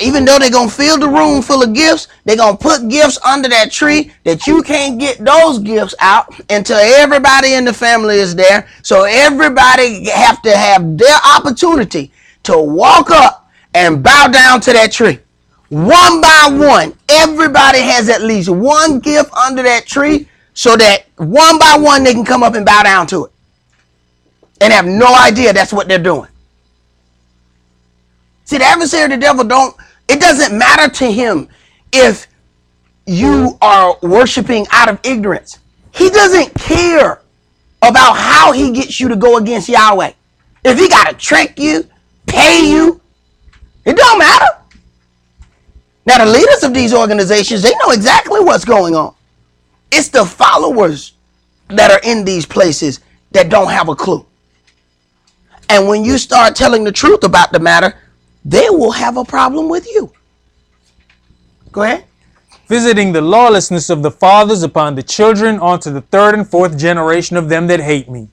Even though they're going to fill the room full of gifts, they're going to put gifts under that tree that you can't get those gifts out until everybody in the family is there. So everybody have to have their opportunity to walk up and bow down to that tree. One by one, everybody has at least one gift under that tree so that one by one they can come up and bow down to it and have no idea that's what they're doing. See, the adversary of the devil it doesn't matter to him if you are worshiping out of ignorance. He doesn't care about how he gets you to go against Yahweh. If he got to trick you, pay you, it don't matter. Now, the leaders of these organizations, they know exactly what's going on. It's the followers that are in these places that don't have a clue. And when you start telling the truth about the matter, they will have a problem with you. Go ahead. Visiting the lawlessness of the fathers upon the children unto the third and fourth generation of them that hate me,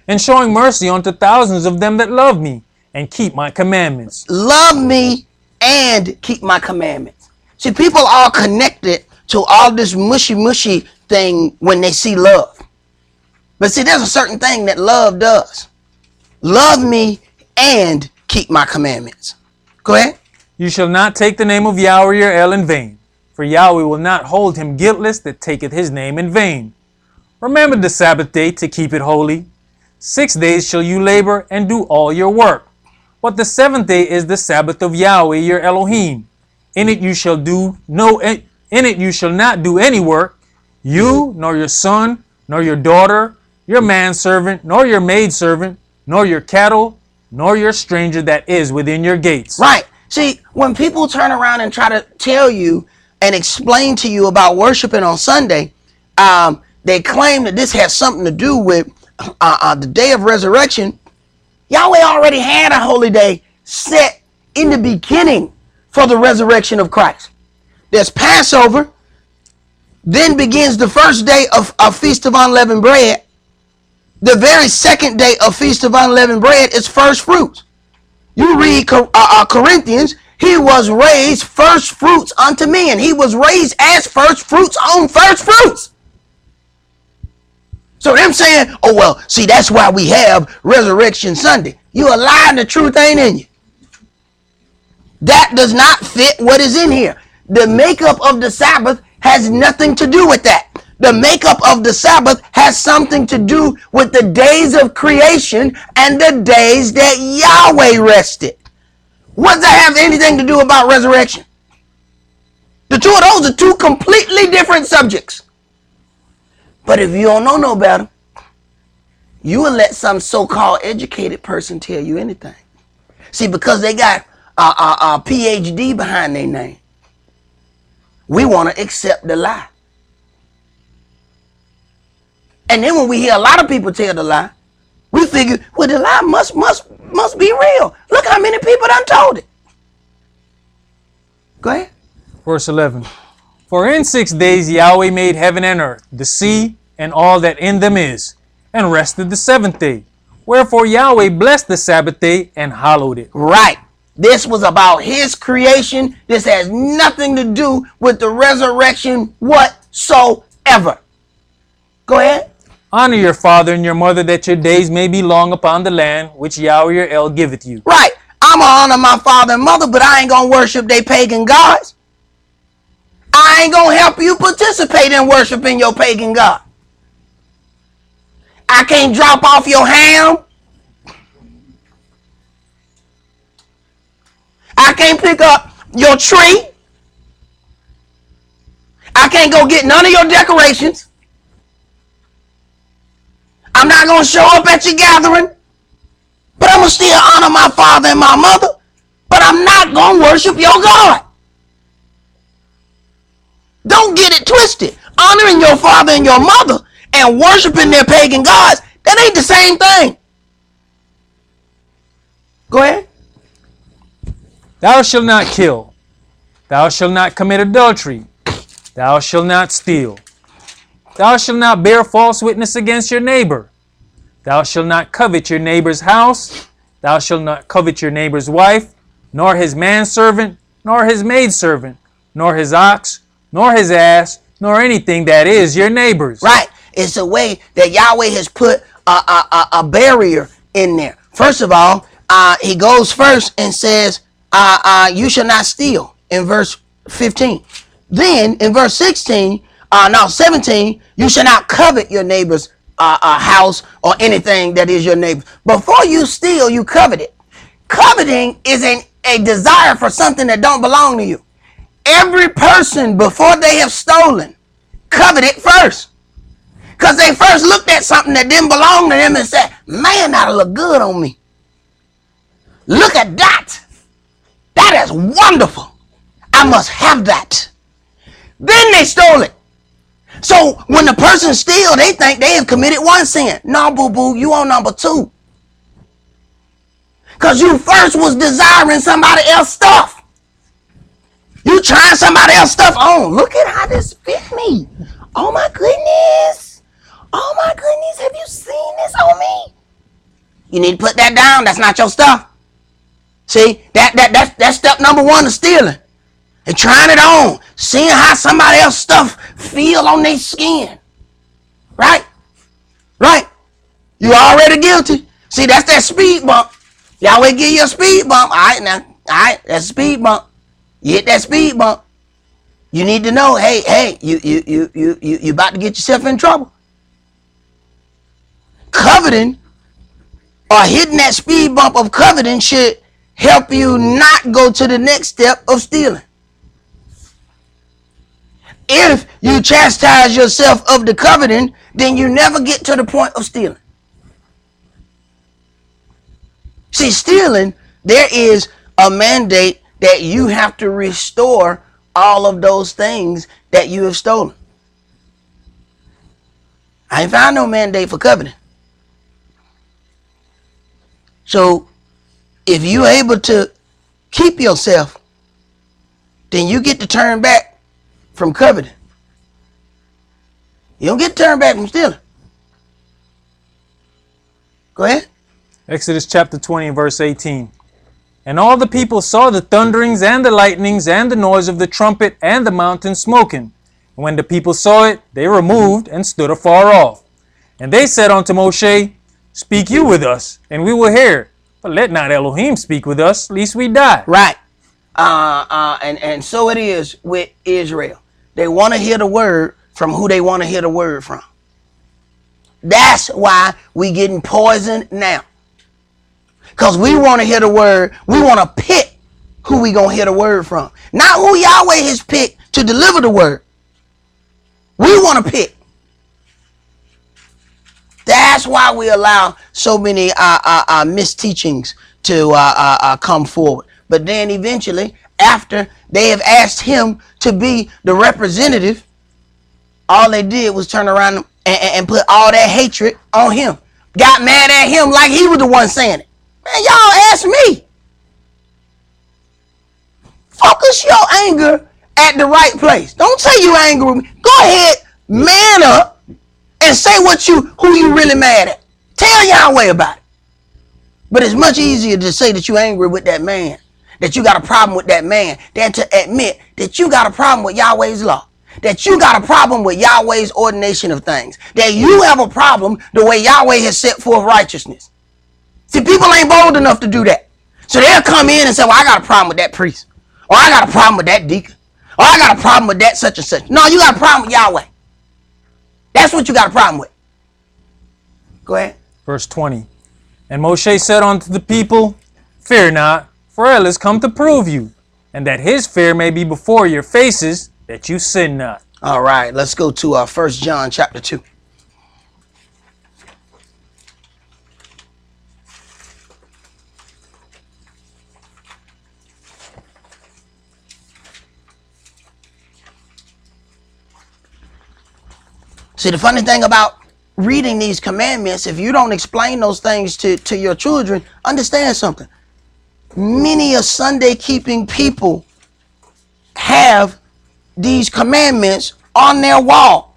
and showing mercy unto thousands of them that love me and keep my commandments. Love me and keep my commandments. See, people are connected to all this mushy thing when they see love. But see, there's a certain thing that love does. Love me and keep my commandments. Go ahead. You shall not take the name of Yahweh your El in vain, for Yahweh will not hold him guiltless that taketh his name in vain. Remember the Sabbath day to keep it holy. 6 days shall you labor and do all your work. But the seventh day is the Sabbath of Yahweh your Elohim. In it you shall not do any work, you, nor your son, nor your daughter, your manservant, nor your maidservant, nor your cattle, nor your stranger that is within your gates. Right. See, when people turn around and try to tell you and explain to you about worshiping on Sunday, they claim that this has something to do with the day of resurrection. Yahweh already had a holy day set in the beginning for the resurrection of Christ. There's Passover, then begins the first day of Feast of Unleavened Bread. The very second day of Feast of Unleavened Bread is first fruits. You read Corinthians, he was raised first fruits unto men. He was raised as first fruits on first fruits. So them saying, oh, well, see, that's why we have Resurrection Sunday. You a lie and the truth ain't in you. That does not fit what is in here. The makeup of the Sabbath has nothing to do with that. The makeup of the Sabbath has something to do with the days of creation and the days that Yahweh rested. What does that have anything to do about resurrection? The two of those are two completely different subjects. But if you don't know no better, you will let some so-called educated person tell you anything. See, because they got a PhD behind their name, we want to accept the lie. And then when we hear a lot of people tell the lie, we figure, well, the lie must be real. Look how many people done told it. Go ahead. Verse 11. For in 6 days Yahweh made heaven and earth, the sea, and all that in them is, and rested the seventh day. Wherefore Yahweh blessed the Sabbath day and hallowed it. Right. This was about his creation. This has nothing to do with the resurrection whatsoever. Go ahead. Honor your father and your mother, that your days may be long upon the land which Yahweh your El giveth you. Right. I'm going to honor my father and mother, but I ain't going to worship they pagan gods. I ain't going to help you participate in worshiping your pagan god. I can't drop off your ham. I can't pick up your tree. I can't go get none of your decorations. I'm not going to show up at your gathering, but I'm going to still honor my father and my mother, but I'm not going to worship your God. Don't get it twisted. Honoring your father and your mother and worshiping their pagan gods, that ain't the same thing. Go ahead. Thou shalt not kill. Thou shalt not commit adultery. Thou shalt not steal. Thou shalt not bear false witness against your neighbor. Thou shalt not covet your neighbor's house. Thou shalt not covet your neighbor's wife, nor his manservant, nor his maidservant, nor his ox, nor his ass, nor anything that is your neighbor's. Right. It's a way that Yahweh has put a barrier in there. First of all, he goes first and says, you shall not steal in verse 15. Then in verse 17, you shall not covet your neighbor's house or anything that is your neighbor. Before you steal, you covet it. Coveting is a desire for something that don't belong to you. Every person, before they have stolen, coveted first. Because they first looked at something that didn't belong to them and said, man, that'll look good on me. Look at that. That is wonderful. I must have that. Then they stole it. So when the person steals, they think they have committed one sin. No, boo-boo, you on number two. Because you first was desiring somebody else's stuff. You trying somebody else's stuff on. Look at how this fit me. Oh my goodness. Oh my goodness. Have you seen this on me? You need to put that down. That's not your stuff. See, that's step number one of stealing. And trying it on. seeing how somebody else's stuff feel on their skin. Right? Right? You already guilty. See, that's that speed bump. Yahweh give you a speed bump. All right, now. All right, that's a speed bump. You hit that speed bump. You need to know, hey, you about to get yourself in trouble. Coveting or hitting that speed bump of coveting should help you not go to the next step of stealing. If you chastise yourself of the coveting, then you never get to the point of stealing. See, stealing, there is a mandate that you have to restore all of those things that you have stolen. I ain't found no mandate for coveting. So if you're able to keep yourself, then you get to turn back from coveting. You don't get to turn back from stealing. Go ahead. Exodus chapter 20 and verse 18. And all the people saw the thunderings and the lightnings and the noise of the trumpet and the mountain smoking. And when the people saw it, they removed and stood afar off. And they said unto Moshe, Speak you with us, and we will hear. But let not Elohim speak with us, lest we die. Right. And so it is with Israel. They want to hear the word from who they want to hear the word from. That's why we getting poisoned now. Because we want to hear the word. We want to pick who we going to hear the word from. Not who Yahweh has picked to deliver the word. We want to pick. That's why we allow so many misteachings to come forward. But then eventually, after they have asked him to be the representative, all they did was turn around and put all that hatred on him. Got mad at him like he was the one saying it. Man, y'all ask me. Focus your anger at the right place. Don't say you angry with me. Go ahead, man up, and say who you really mad at. Tell Yahweh about it. But it's much easier to say that you're angry with that man, that you got a problem with that man, than to admit that you got a problem with Yahweh's law, that you got a problem with Yahweh's ordination of things, that you have a problem the way Yahweh has set forth righteousness. See, people ain't bold enough to do that. So they'll come in and say, well, I got a problem with that priest. Or I got a problem with that deacon. Or I got a problem with that such and such. No, you got a problem with Yahweh. That's what you got a problem with. Go ahead. Verse 20. And Moshe said unto the people, Fear not, for El is come to prove you, and that his fear may be before your faces, that you sin not. All right, let's go to 1 John chapter 2. See, the funny thing about reading these commandments, if you don't explain those things to your children, understand something. Many a Sunday keeping people have these commandments on their wall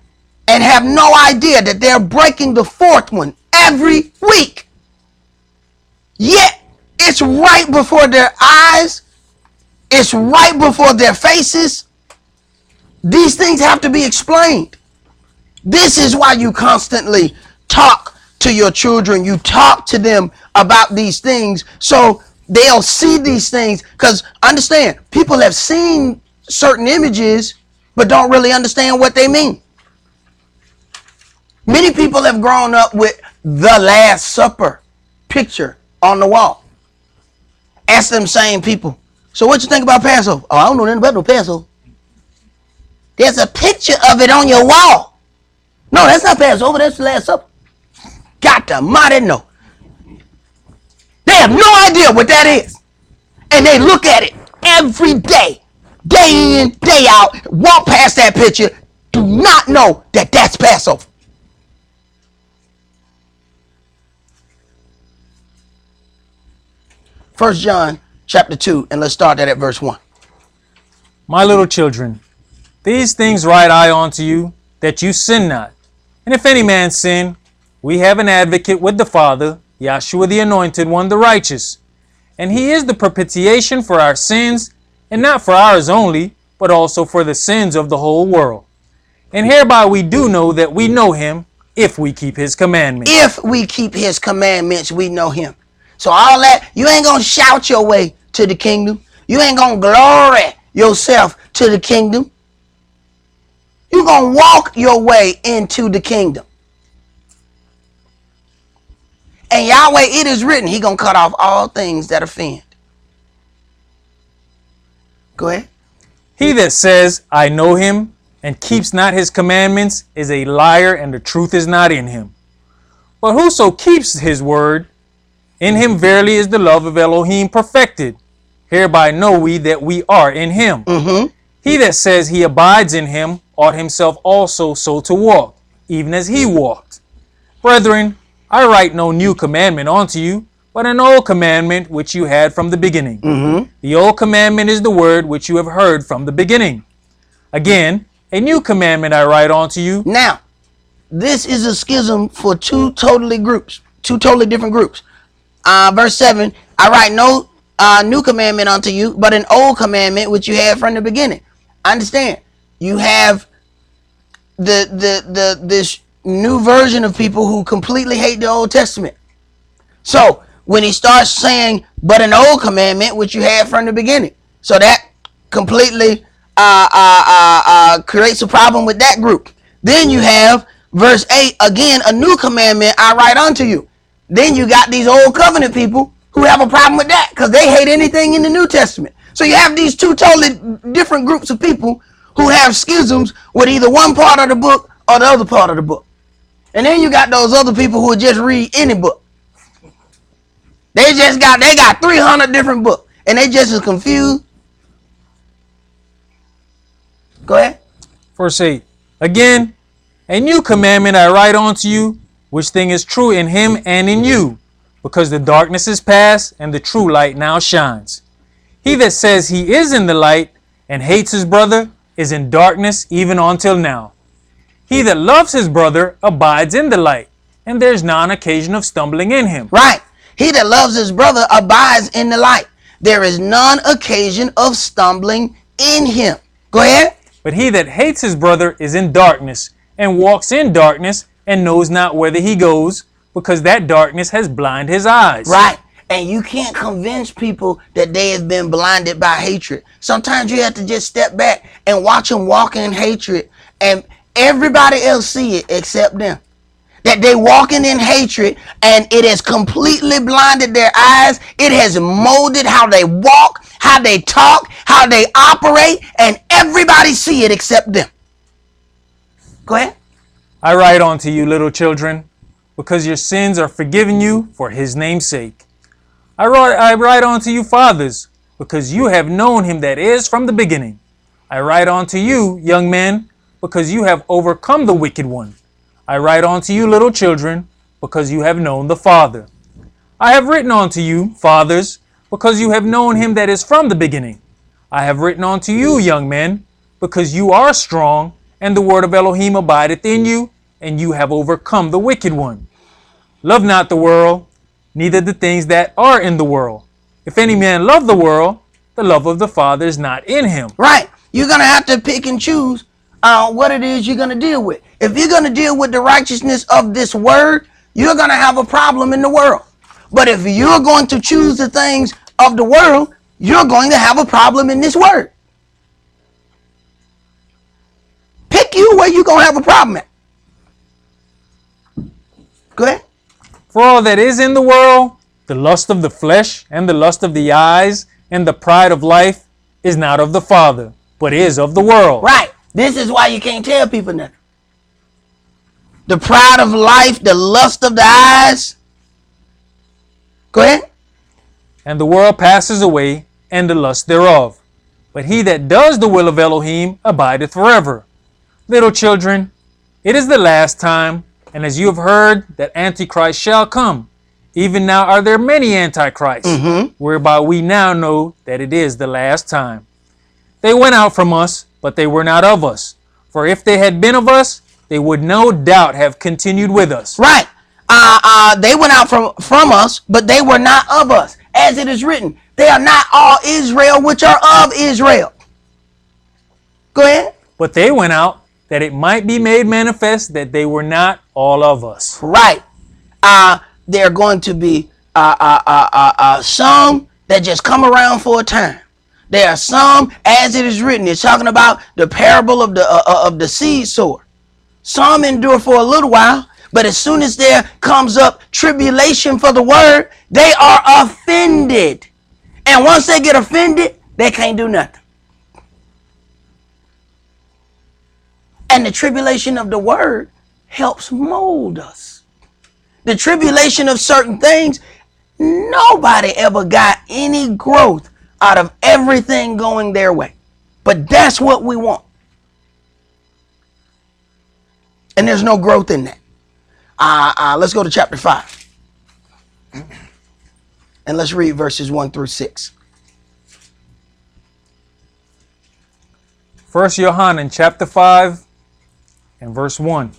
and have no idea that they're breaking the fourth one every week. Yet it's right before their eyes. It's right before their faces. These things have to be explained. This is why you constantly talk to your children. You talk to them about these things so they'll see these things. Because understand, people have seen certain images but don't really understand what they mean. Many people have grown up with the Last Supper picture on the wall. Ask them same people, so what you think about Passover? Oh, I don't know nothing about no Passover. There's a picture of it on your wall. No, that's not Passover. That's the Last Supper. Got the mighty know. They have no idea what that is. And they look at it every day, day in, day out, walk past that picture, do not know that that's Passover. First John chapter 2, and let's start that at verse 1. My little children, these things write I unto you, that you sin not. And if any man sin, we have an advocate with the Father, Yahshua the Anointed One, the righteous. And he is the propitiation for our sins, and not for ours only, but also for the sins of the whole world. And hereby we do know that we know him if we keep his commandments. If we keep his commandments, we know him. So all that, you ain't going to shout your way to the kingdom. You ain't going to glory yourself to the kingdom. You're going to walk your way into the kingdom. And Yahweh, it is written, he going to cut off all things that offend. Go ahead. He that says, I know him, and keeps not his commandments, is a liar, and the truth is not in him. But whoso keeps his word, in him verily is the love of Elohim perfected. Hereby know we that we are in him. He that says he abides in him ought himself also so to walk, even as he walked. Brethren, I write no new commandment unto you, but an old commandment which you had from the beginning. The old commandment is the word which you have heard from the beginning. Again, a new commandment I write unto you. Now, this is a schism for two totally different groups. Verse 7, I write no new commandment unto you, but an old commandment which you had from the beginning. Understand, you have this new version of people who completely hate the Old Testament. So when he starts saying, but an old commandment which you had from the beginning, so that completely creates a problem with that group. Then you have verse 8, again, a new commandment I write unto you. Then you got these old covenant people who have a problem with that because they hate anything in the New Testament. So you have these two totally different groups of people who have schisms with either one part of the book or the other part of the book. And then you got those other people who just read any book. They got 300 different books and they just as confused. Go ahead. Verse 8. Again, a new commandment I write unto you, which thing is true in him and in you, because the darkness is past and the true light now shines. He that says he is in the light and hates his brother is in darkness even until now. He that loves his brother abides in the light, and there's none occasion of stumbling in him. Right. He that loves his brother abides in the light. There is none occasion of stumbling in him. Go ahead. But he that hates his brother is in darkness, and walks in darkness, and knows not whither he goes, because that darkness has blinded his eyes. Right. And you can't convince people that they have been blinded by hatred. Sometimes you have to just step back and watch them walk in hatred, and everybody else see it except them. That they walking in hatred, and it has completely blinded their eyes. It has molded how they walk, how they talk, how they operate, and everybody see it except them. Go ahead. I write unto you, little children, because your sins are forgiven you for his name's sake. I write unto you, fathers, because you have known him that is from the beginning. I write unto you, young men, because you have overcome the wicked one. I write unto you, little children, because you have known the Father. I have written unto you, fathers, because you have known him that is from the beginning. I have written unto you, young men, because you are strong, and the word of Elohim abideth in you, and you have overcome the wicked one. Love not the world, neither the things that are in the world. If any man love the world, the love of the Father is not in him. Right. You're going to have to pick and choose what it is you're going to deal with. If you're going to deal with the righteousness of this word, you're going to have a problem in the world. But if you're going to choose the things of the world, you're going to have a problem in this word. Pick you where you're going to have a problem at. Go ahead. For all that is in the world, the lust of the flesh, and the lust of the eyes, and the pride of life, is not of the Father, but is of the world. Right. This is why you can't tell people nothing. The pride of life, the lust of the eyes. Go ahead. And the world passes away, and the lust thereof. But he that does the will of Elohim abideth forever. Little children, it is the last time, and as you have heard that Antichrist shall come, even now are there many Antichrists, whereby we now know that it is the last time. They went out from us, but they were not of us. For if they had been of us, they would no doubt have continued with us. Right. They went out from us, but they were not of us. As it is written, they are not all Israel which are of Israel. Go ahead. But they went out that it might be made manifest that they were not all of us. Right. There are going to be some that just come around for a time. There are some, as it is written, it's talking about the parable of the seed sower. Some endure for a little while, but as soon as there comes up tribulation for the word, they are offended. And once they get offended, they can't do nothing. And the tribulation of the word helps mold us. The tribulation of certain things, nobody ever got any growth out of everything going their way. But that's what we want. And there's no growth in that. Let's go to chapter 5. And let's read verses 1 through 6. 1 John chapter 5 and verse 1.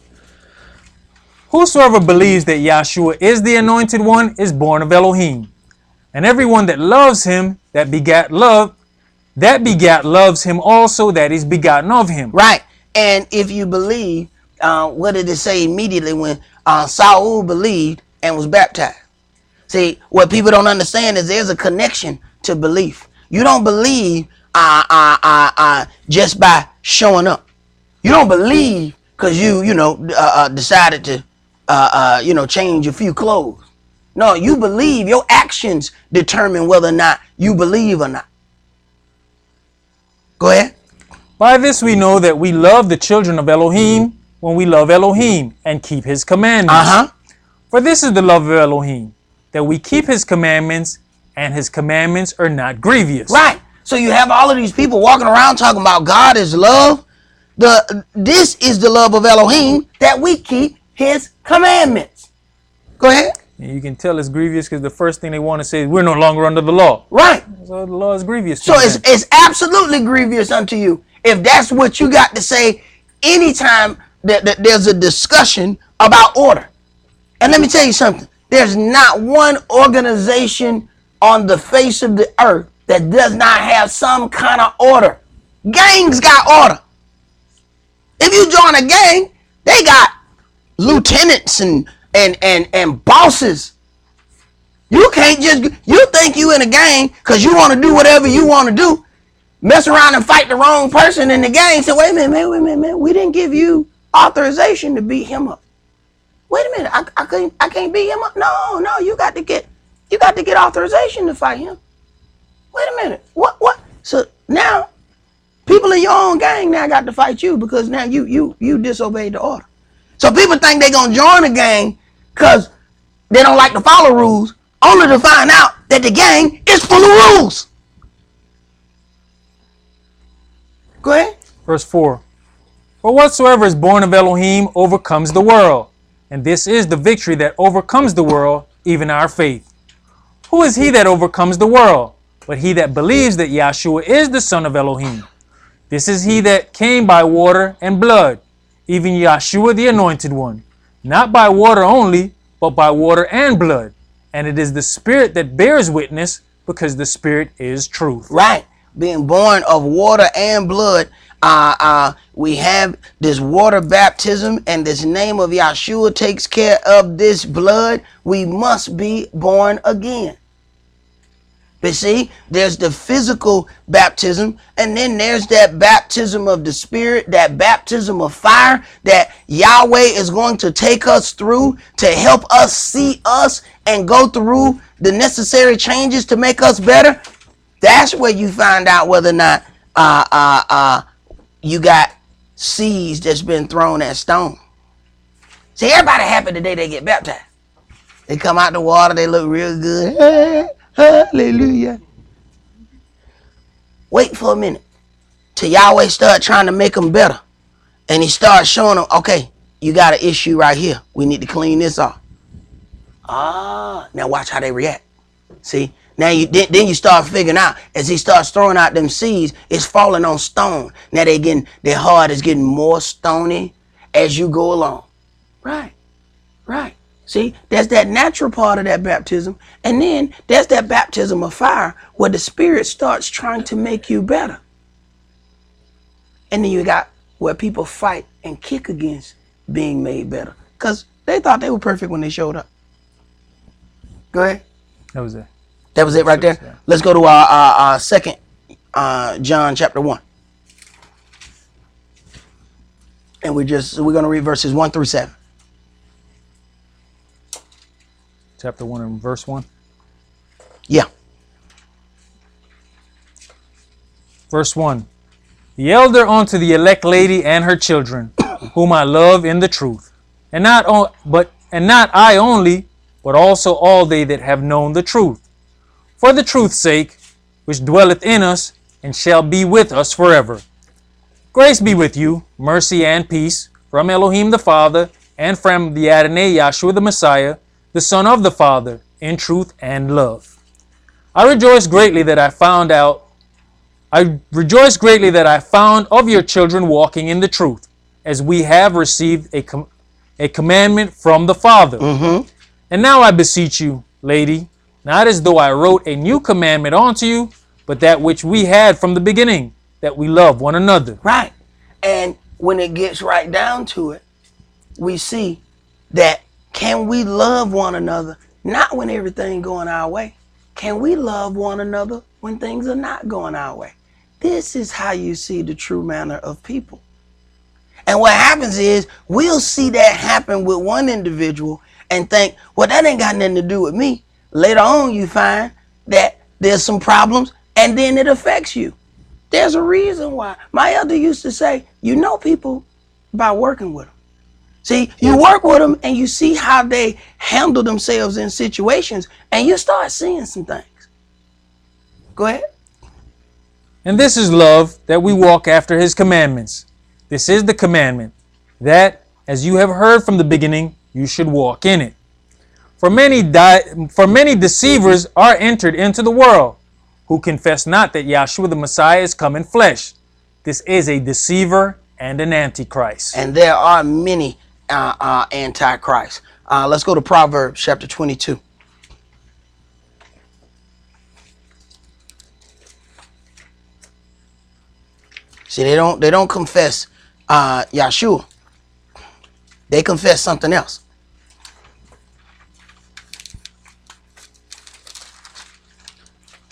Whosoever believes that Yahshua is the anointed one is born of Elohim. And everyone that loves him, that begat loves him also that is begotten of him. Right. And if you believe, what did it say immediately when Saul believed and was baptized? See, what people don't understand is there's a connection to belief. You don't believe just by showing up. You don't believe because you decided to change a few clothes. No, you believe. Your actions determine whether or not you believe or not. Go ahead. By this we know that we love the children of Elohim when we love Elohim and keep his commandments. For this is the love of Elohim, that we keep his commandments, and his commandments are not grievous. Right. So you have all of these people walking around talking about God is love. This is the love of Elohim, that we keep his commandments. Go ahead. And you can tell it's grievous because the first thing they want to say is we're no longer under the law. Right. So the law is grievous. So it's absolutely grievous unto you if that's what you got to say anytime that there's a discussion about order. And let me tell you something. There's not one organization on the face of the earth that does not have some kind of order. Gangs got order. If you join a gang, they got lieutenants and bosses. You can't you think you in a gang because you want to do whatever you want to do, mess around and fight the wrong person in the gang. Say, wait a minute, man, we didn't give you authorization to beat him up. Wait a minute, I can't beat him up. No, you got to get authorization to fight him. Wait a minute, what? So now people in your own gang now got to fight you because now you disobeyed the order. So people think they're gonna join a gang because they don't like to follow rules, only to find out that the gang is full of rules. Go ahead. Verse 4. For whatsoever is born of Elohim overcomes the world. And this is the victory that overcomes the world, even our faith. Who is he that overcomes the world? But he that believes that Yahshua is the Son of Elohim. This is he that came by water and blood, even Yahshua the Anointed One. Not by water only, but by water and blood. And it is the Spirit that bears witness, because the Spirit is truth. Right. Being born of water and blood. We have this water baptism, and this name of Yahshua takes care of this blood. We must be born again. But see, there's the physical baptism, and then there's that baptism of the Spirit, that baptism of fire that Yahweh is going to take us through to help us see us and go through the necessary changes to make us better. That's where you find out whether or not you got seeds that's been thrown at stone. See, everybody happy the day they get baptized. They come out the water, they look real good. Hey, hallelujah. Wait for a minute till Yahweh start trying to make them better. And he starts showing them, okay, you got an issue right here. We need to clean this off. Now watch how they react. See? Now then you start figuring out as he starts throwing out them seeds, it's falling on stone. Now their heart is getting more stony as you go along. Right. See, that's that natural part of that baptism. And then there's that baptism of fire where the Spirit starts trying to make you better. And then you got where people fight and kick against being made better because they thought they were perfect when they showed up. Go ahead. That was it. That was it right there. Yeah. Let's go to our second John chapter 1. And we're going to read verses 1 through 7. Chapter 1 and verse 1. Yeah. Verse 1. The elder unto the elect lady and her children, whom I love in the truth, and not I only, but also all they that have known the truth, for the truth's sake, which dwelleth in us, and shall be with us forever. Grace be with you, mercy and peace, from Elohim the Father, and from the Adonai Yahshua the Messiah, the Son of the Father, in truth and love. I rejoice greatly that I found of your children walking in the truth, as we have received a commandment from the Father. Mm-hmm. And now I beseech you, lady, not as though I wrote a new commandment unto you, but that which we had from the beginning, that we love one another. Right. And when it gets right down to it, we see that can we love one another, not when everything going our way. Can we love one another when things are not going our way? This is how you see the true manner of people. And what happens is we'll see that happen with one individual and think, well, that ain't got nothing to do with me. Later on, you find that there's some problems and then it affects you. There's a reason why. My elder used to say, you know people by working with them. See, you work with them and you see how they handle themselves in situations and you start seeing some things. Go ahead. And this is love, that we walk after his commandments. This is the commandment, that, as you have heard from the beginning, you should walk in it. For many deceivers are entered into the world, who confess not that Yahshua the Messiah is come in flesh. This is a deceiver and an antichrist. And there are many antichrists. Let's go to Proverbs chapter 22. See, they don't confess Yahshua. They confess something else.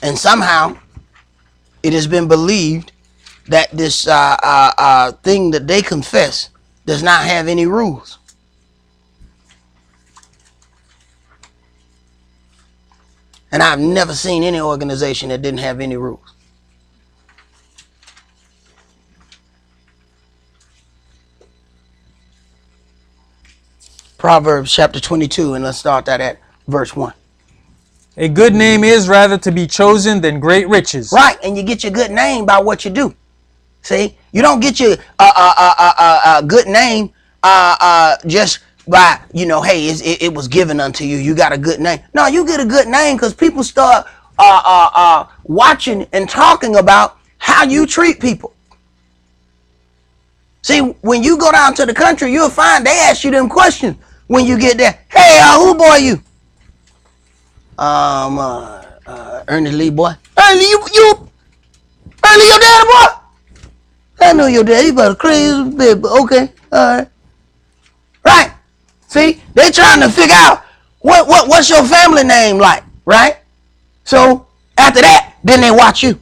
And somehow it has been believed that this thing that they confess does not have any rules. And I've never seen any organization that didn't have any rules. Proverbs chapter 22, and let's start that at verse 1. A good name is rather to be chosen than great riches. Right, and you get your good name by what you do. See, you don't get your good name just by, hey, it was given unto you. You got a good name. No, you get a good name because people start watching and talking about how you treat people. See, when you go down to the country, you'll find they ask you them questions when you get there. Hey, who boy you? Ernest Lee boy. Ernest, you Ernest, your daddy boy? I know your daddy, but a crazy bit, but okay, all right. Right. See, they trying to figure out what's your family name like, right? So after that, then they watch you.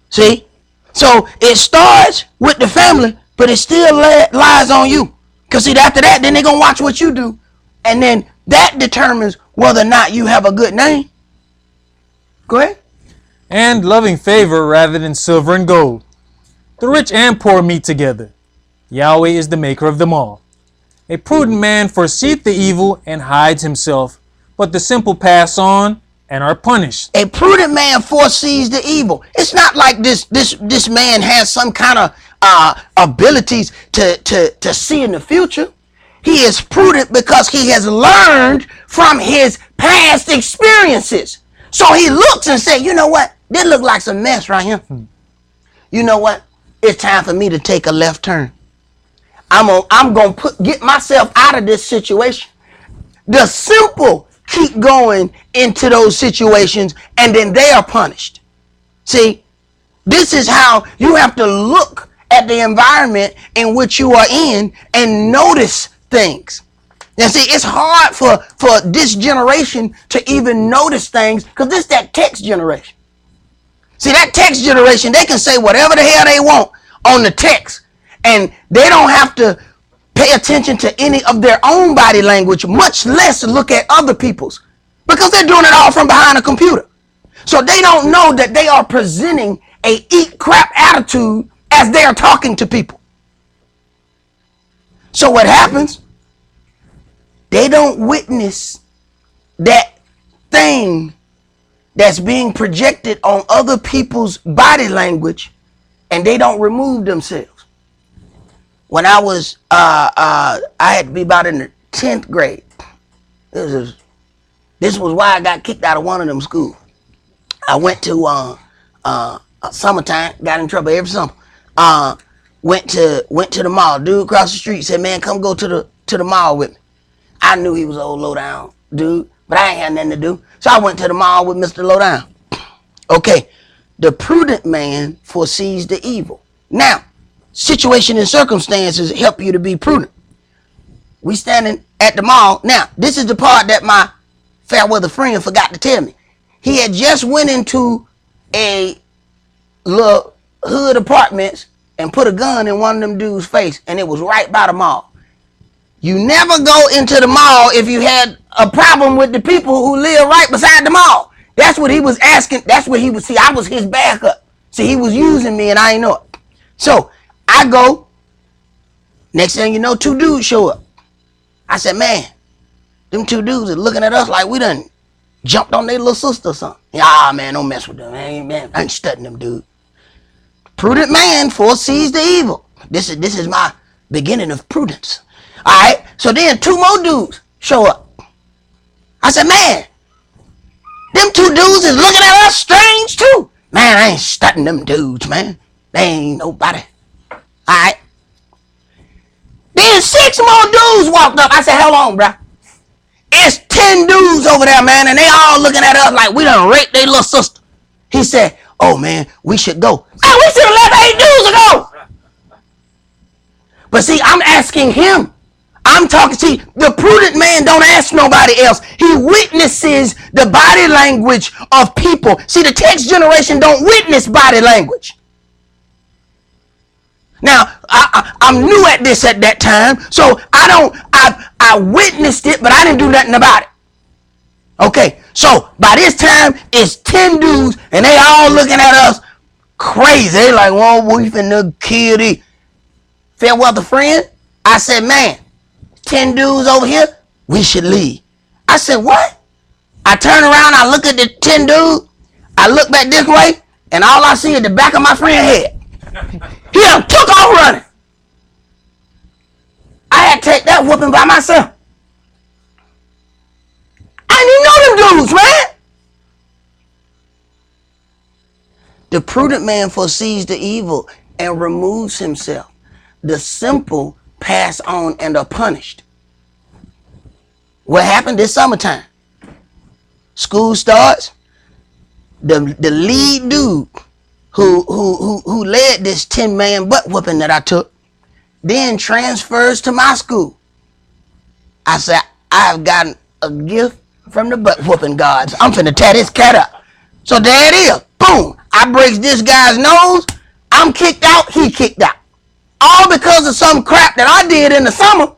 See? So it starts with the family, but it still lies on you. Because see, after that, then they're going to watch what you do. And then that determines whether or not you have a good name. Go ahead. And loving favor rather than silver and gold. The rich and poor meet together. Yahweh is the maker of them all. A prudent man foreseeth the evil and hides himself, but the simple pass on and are punished. A prudent man foresees the evil. It's not like this man has some kind of abilities to see in the future. He is prudent because he has learned from his past experiences. So he looks and says, you know what? This looks like some mess right here. You know what? It's time for me to take a left turn. I'm gonna get myself out of this situation. The simple keep going into those situations and then they are punished. See, this is how you have to look at the environment in which you are in and notice things. Now see, it's hard for this generation to even notice things because this is that text generation. See, that text generation, they can say whatever the hell they want on the text, and they don't have to pay attention to any of their own body language, much less look at other people's, because they're doing it all from behind a computer. So they don't know that they are presenting a eat crap attitude as they are talking to people. So what happens? They don't witness that thing that's being projected on other people's body language, and they don't remove themselves. When I was, I had to be about in the 10th grade. This was why I got kicked out of one of them schools. I went to summertime, got in trouble every summer. Went to the mall. Dude across the street said, "Man, come go to the mall with me." I knew he was an old low down dude, but I ain't had nothing to do. So I went to the mall with Mr. Lowdown. Okay, the prudent man foresees the evil. Now, situation and circumstances help you to be prudent. We standing at the mall. Now, this is the part that my fair weather friend forgot to tell me. He had just went into a little hood apartments and put a gun in one of them dudes' face, and it was right by the mall. You never go into the mall if you had a problem with the people who live right beside the mall. That's what he was asking. That's what he was. See, I was his backup. See, he was using me and I ain't know it. So I go. Next thing you know, two dudes show up. I said, "Man, them two dudes are looking at us like we done jumped on their little sister or something." "Ah, man, don't mess with them. Man, I ain't studying them, dude." Prudent man foresees the evil. This is my beginning of prudence. All right. So then two more dudes show up. I said, "Man, them two dudes is looking at us strange too." "Man, I ain't studying them dudes, man. They ain't nobody." All right. Then 6 more dudes walked up. I said, "Hold on, bro. It's 10 dudes over there, man, and they all looking at us like we done raped their little sister." He said, "Oh, man, we should go." "Man, we should have left 8 dudes ago." But see, I'm asking him. I'm talking, see, the prudent man don't ask nobody else. He witnesses the body language of people. See, the text generation don't witness body language. Now, I'm new at this at that time, so I witnessed it, but I didn't do nothing about it. Okay, so by this time, it's 10 dudes, and they all looking at us crazy. They like, "Well, we finna kill these." Fair weather friend, I said, "Man, 10 dudes over here, we should leave." I said, "What?" I turn around, I look at the 10 dudes, I look back this way, and all I see is the back of my friend's head. He done took off running. I had to take that whooping by myself. I didn't even know them dudes, man. The prudent man foresees the evil and removes himself. The simple pass on and are punished. What happened this summertime? School starts. The lead dude who led this 10-man butt whooping that I took then transfers to my school. I said, "I've gotten a gift from the butt whooping gods. I'm finna tear this cat up." So there it is. Boom. I breaks this guy's nose. I'm kicked out. He kicked out. All because of some crap that I did in the summer,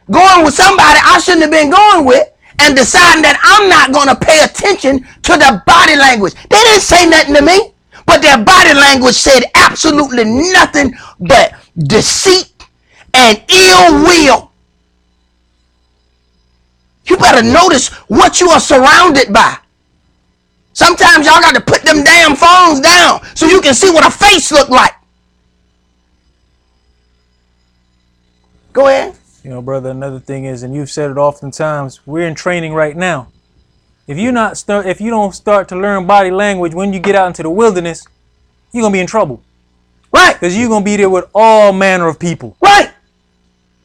going with somebody I shouldn't have been going with, and deciding that I'm not going to pay attention to the body language. They didn't say nothing to me, but their body language said absolutely nothing but deceit and ill will. You better notice what you are surrounded by. Sometimes y'all got to put them damn phones down so you can see what a face look like. Go ahead. You know, brother, another thing is, and you've said it oftentimes, we're in training right now. If you don't start to learn body language when you get out into the wilderness, you're going to be in trouble. Right. Because you're going to be there with all manner of people. Right.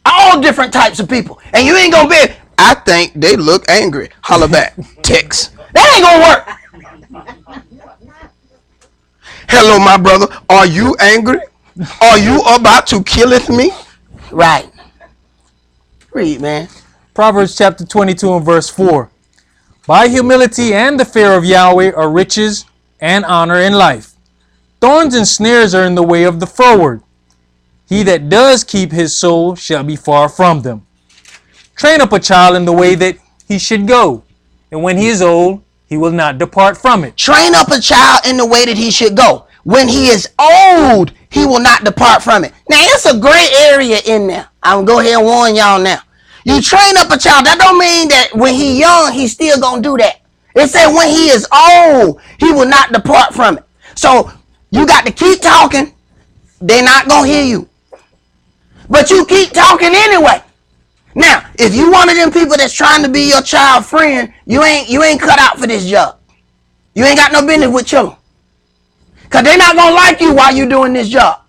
All different types of people. And you ain't going to be, "I think they look angry." Holler back. Text. That ain't going to work. "Hello, my brother. Are you angry?" Are you about to killeth me? Right. Read, man. Proverbs chapter 22 and verse 4. By humility and the fear of Yahweh are riches and honor in life. Thorns and snares are in the way of the froward. He that does keep his soul shall be far from them. Train up a child in the way that he should go, and when he is old, he will not depart from it. Train up a child in the way that he should go. When he is old, he will not depart from it. Now, it's a gray area in there. I'm going to go ahead and warn y'all now. You train up a child, that don't mean that when he young, he's still going to do that. It said when he is old, he will not depart from it. So, you got to keep talking. They're not going to hear you. But you keep talking anyway. Now, if you one of them people that's trying to be your child friend, you ain't cut out for this job. You ain't got no business with children. Because they're not going to like you while you're doing this job.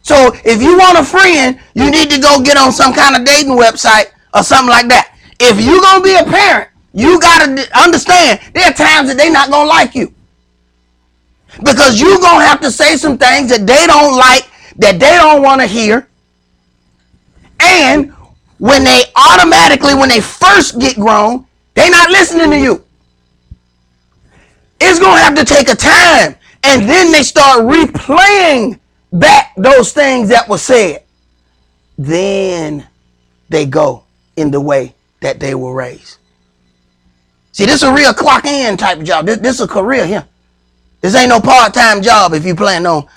So if you want a friend, you need to go get on some kind of dating website or something like that. If you're going to be a parent, you got to understand there are times that they're not going to like you. Because you're going to have to say some things that they don't like, that they don't want to hear. And when they first get grown, they're not listening to you. It's going to have to take a time. And then they start replaying back those things that were said. Then they go in the way that they were raised. See, this is a real clock in type of job. This is a career here. This ain't no part-time job if you plan on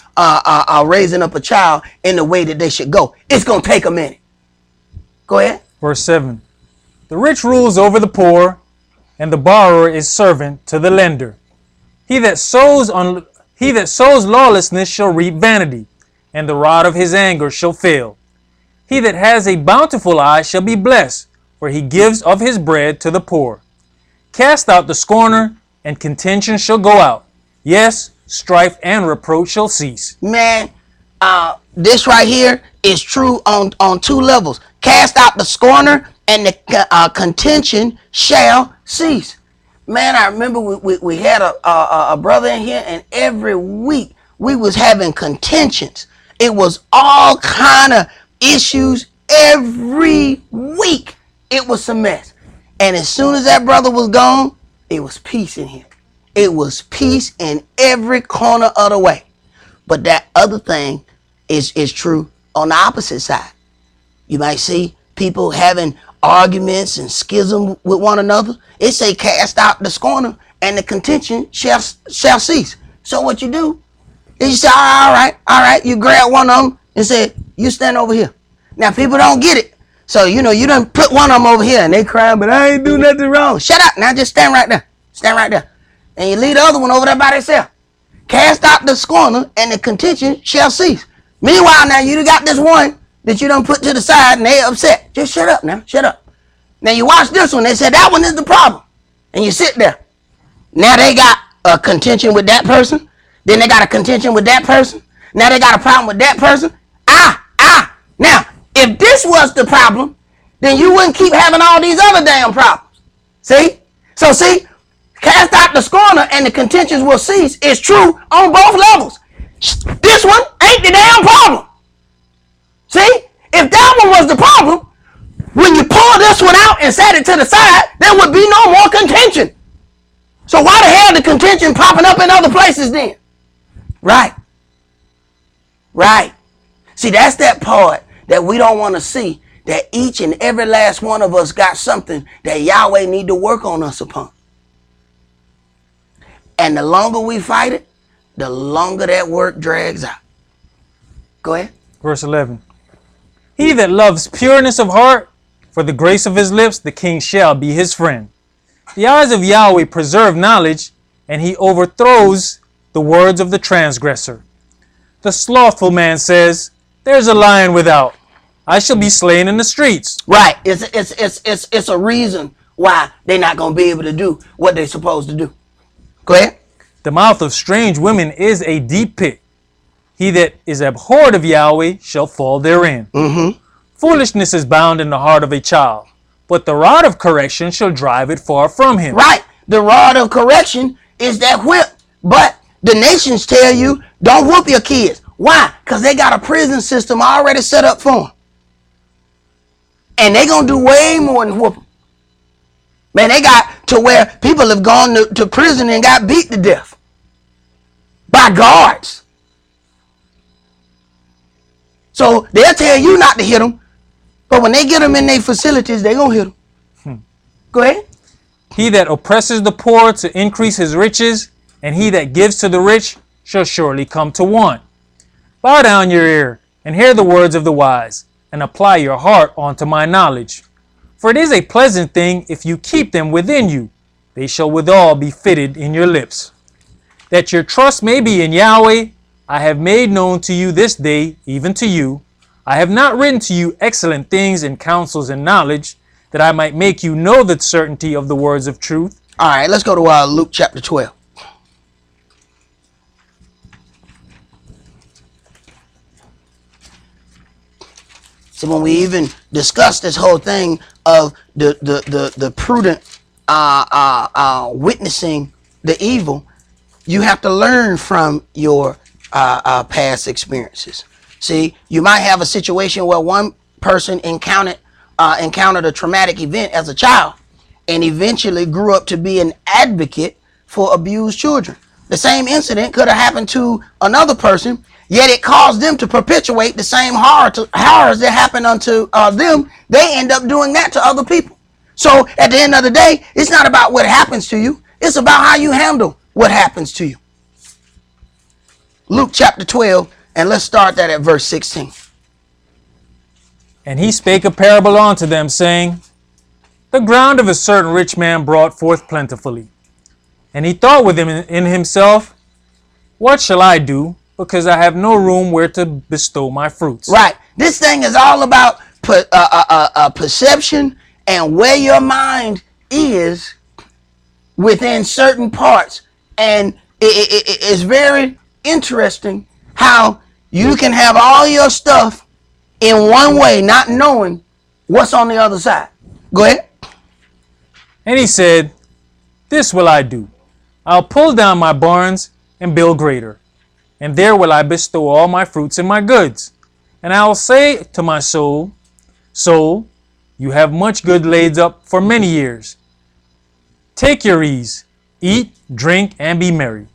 raising up a child in the way that they should go. It's going to take a minute. Go ahead. Verse 7. The rich rules over the poor, and the borrower is servant to the lender. He that sows lawlessness shall reap vanity, and the rod of his anger shall fail. He that has a bountiful eye shall be blessed, for he gives of his bread to the poor. Cast out the scorner, and contention shall go out. Yes, strife and reproach shall cease. Man, this right here is true on two levels. Cast out the scorner, and the contention shall cease. Man, I remember we had a brother in here, and every week we was having contentions. It was all kind of issues every week. It was a mess. And as soon as that brother was gone, it was peace in here. It was peace in every corner of the way. But that other thing is true on the opposite side. You might see people having arguments and schism with one another. It say cast out the scorner, and the contention shall cease. So what you do is you say, all right. You grab one of them and say, you stand over here. Now people don't get it. So, you done put one of them over here and they crying, but I ain't do nothing wrong. Shut up. Now just stand right there. Stand right there. And you leave the other one over there by themselves. Cast out the scorner, and the contention shall cease. Meanwhile, now you got this one that you done put to the side and they upset. Just shut up now. Shut up. Now you watch this one. They said that one is the problem. And you sit there. Now they got a contention with that person. Then they got a contention with that person. Now they got a problem with that person. Now, if this was the problem, then you wouldn't keep having all these other damn problems. See? So see, cast out the scorner and the contentions will cease. It's true on both levels. This one ain't the damn problem. See? If that one was the problem, when you pull this one out and set it to the side, there would be no more contention. So why the hell the contention popping up in other places then? Right. See, that's that part that we don't want to see, that each and every last one of us got something that Yahweh need to work on us upon. And the longer we fight it, the longer that work drags out. Go ahead. Verse 11. He that loves pureness of heart, for the grace of his lips, the king shall be his friend. The eyes of Yahweh preserve knowledge, and he overthrows the words of the transgressor. The slothful man says, there's a lion without. I shall be slain in the streets. Right. It's a reason why they're not going to be able to do what they're supposed to do. Go ahead. The mouth of strange women is a deep pit. He that is abhorred of Yahweh shall fall therein. Foolishness is bound in the heart of a child, but the rod of correction shall drive it far from him. Right. The rod of correction is that whip. But the nations tell you, don't whoop your kids. Why? Because they got a prison system already set up for them. And they going to do way more than whoop them. Man, they got to where people have gone to prison and got beat to death by guards. So they'll tell you not to hit them, but when they get them in their facilities, they're going to hit them. Go ahead. He that oppresses the poor to increase his riches, and he that gives to the rich shall surely come to want. Bow down your ear, and hear the words of the wise, and apply your heart unto my knowledge. For it is a pleasant thing if you keep them within you. They shall withal be fitted in your lips. That your trust may be in Yahweh, I have made known to you this day, even to you. I have not written to you excellent things in counsels and knowledge, that I might make you know the certainty of the words of truth. All right, let's go to Luke chapter 12. So when we even discuss this whole thing of the prudent witnessing the evil, you have to learn from your past experiences. See, you might have a situation where one person encountered a traumatic event as a child and eventually grew up to be an advocate for abused children. The same incident could have happened to another person, yet it caused them to perpetuate the same horrors that happened unto them. They end up doing that to other people. So at the end of the day, it's not about what happens to you. It's about how you handle what happens to you. Luke chapter 12, and let's start that at verse 16. And he spake a parable unto them, saying, The ground of a certain rich man brought forth plentifully. And he thought with him in himself, What shall I do, because I have no room where to bestow my fruits? Right. This thing is all about perception and where your mind is within certain parts. And it's very interesting how you can have all your stuff in one way, not knowing what's on the other side. Go ahead. And he said, This will I do. I'll pull down my barns and build greater, and there will I bestow all my fruits and my goods. And I will say to my soul, Soul, you have much good laid up for many years. Take your ease, eat, drink, and be merry.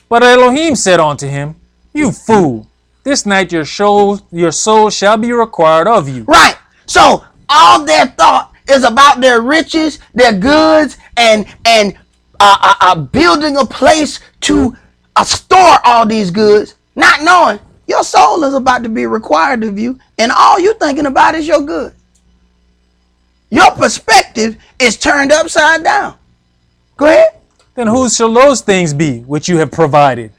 But Elohim said unto him, You fool, this night your soul shall be required of you. Right. So all their thought is about their riches, their goods, and building a place to store all these goods, not knowing your soul is about to be required of you, and all you're thinking about is your good. Your perspective is turned upside down. Go ahead. Then whose shall those things be which you have provided?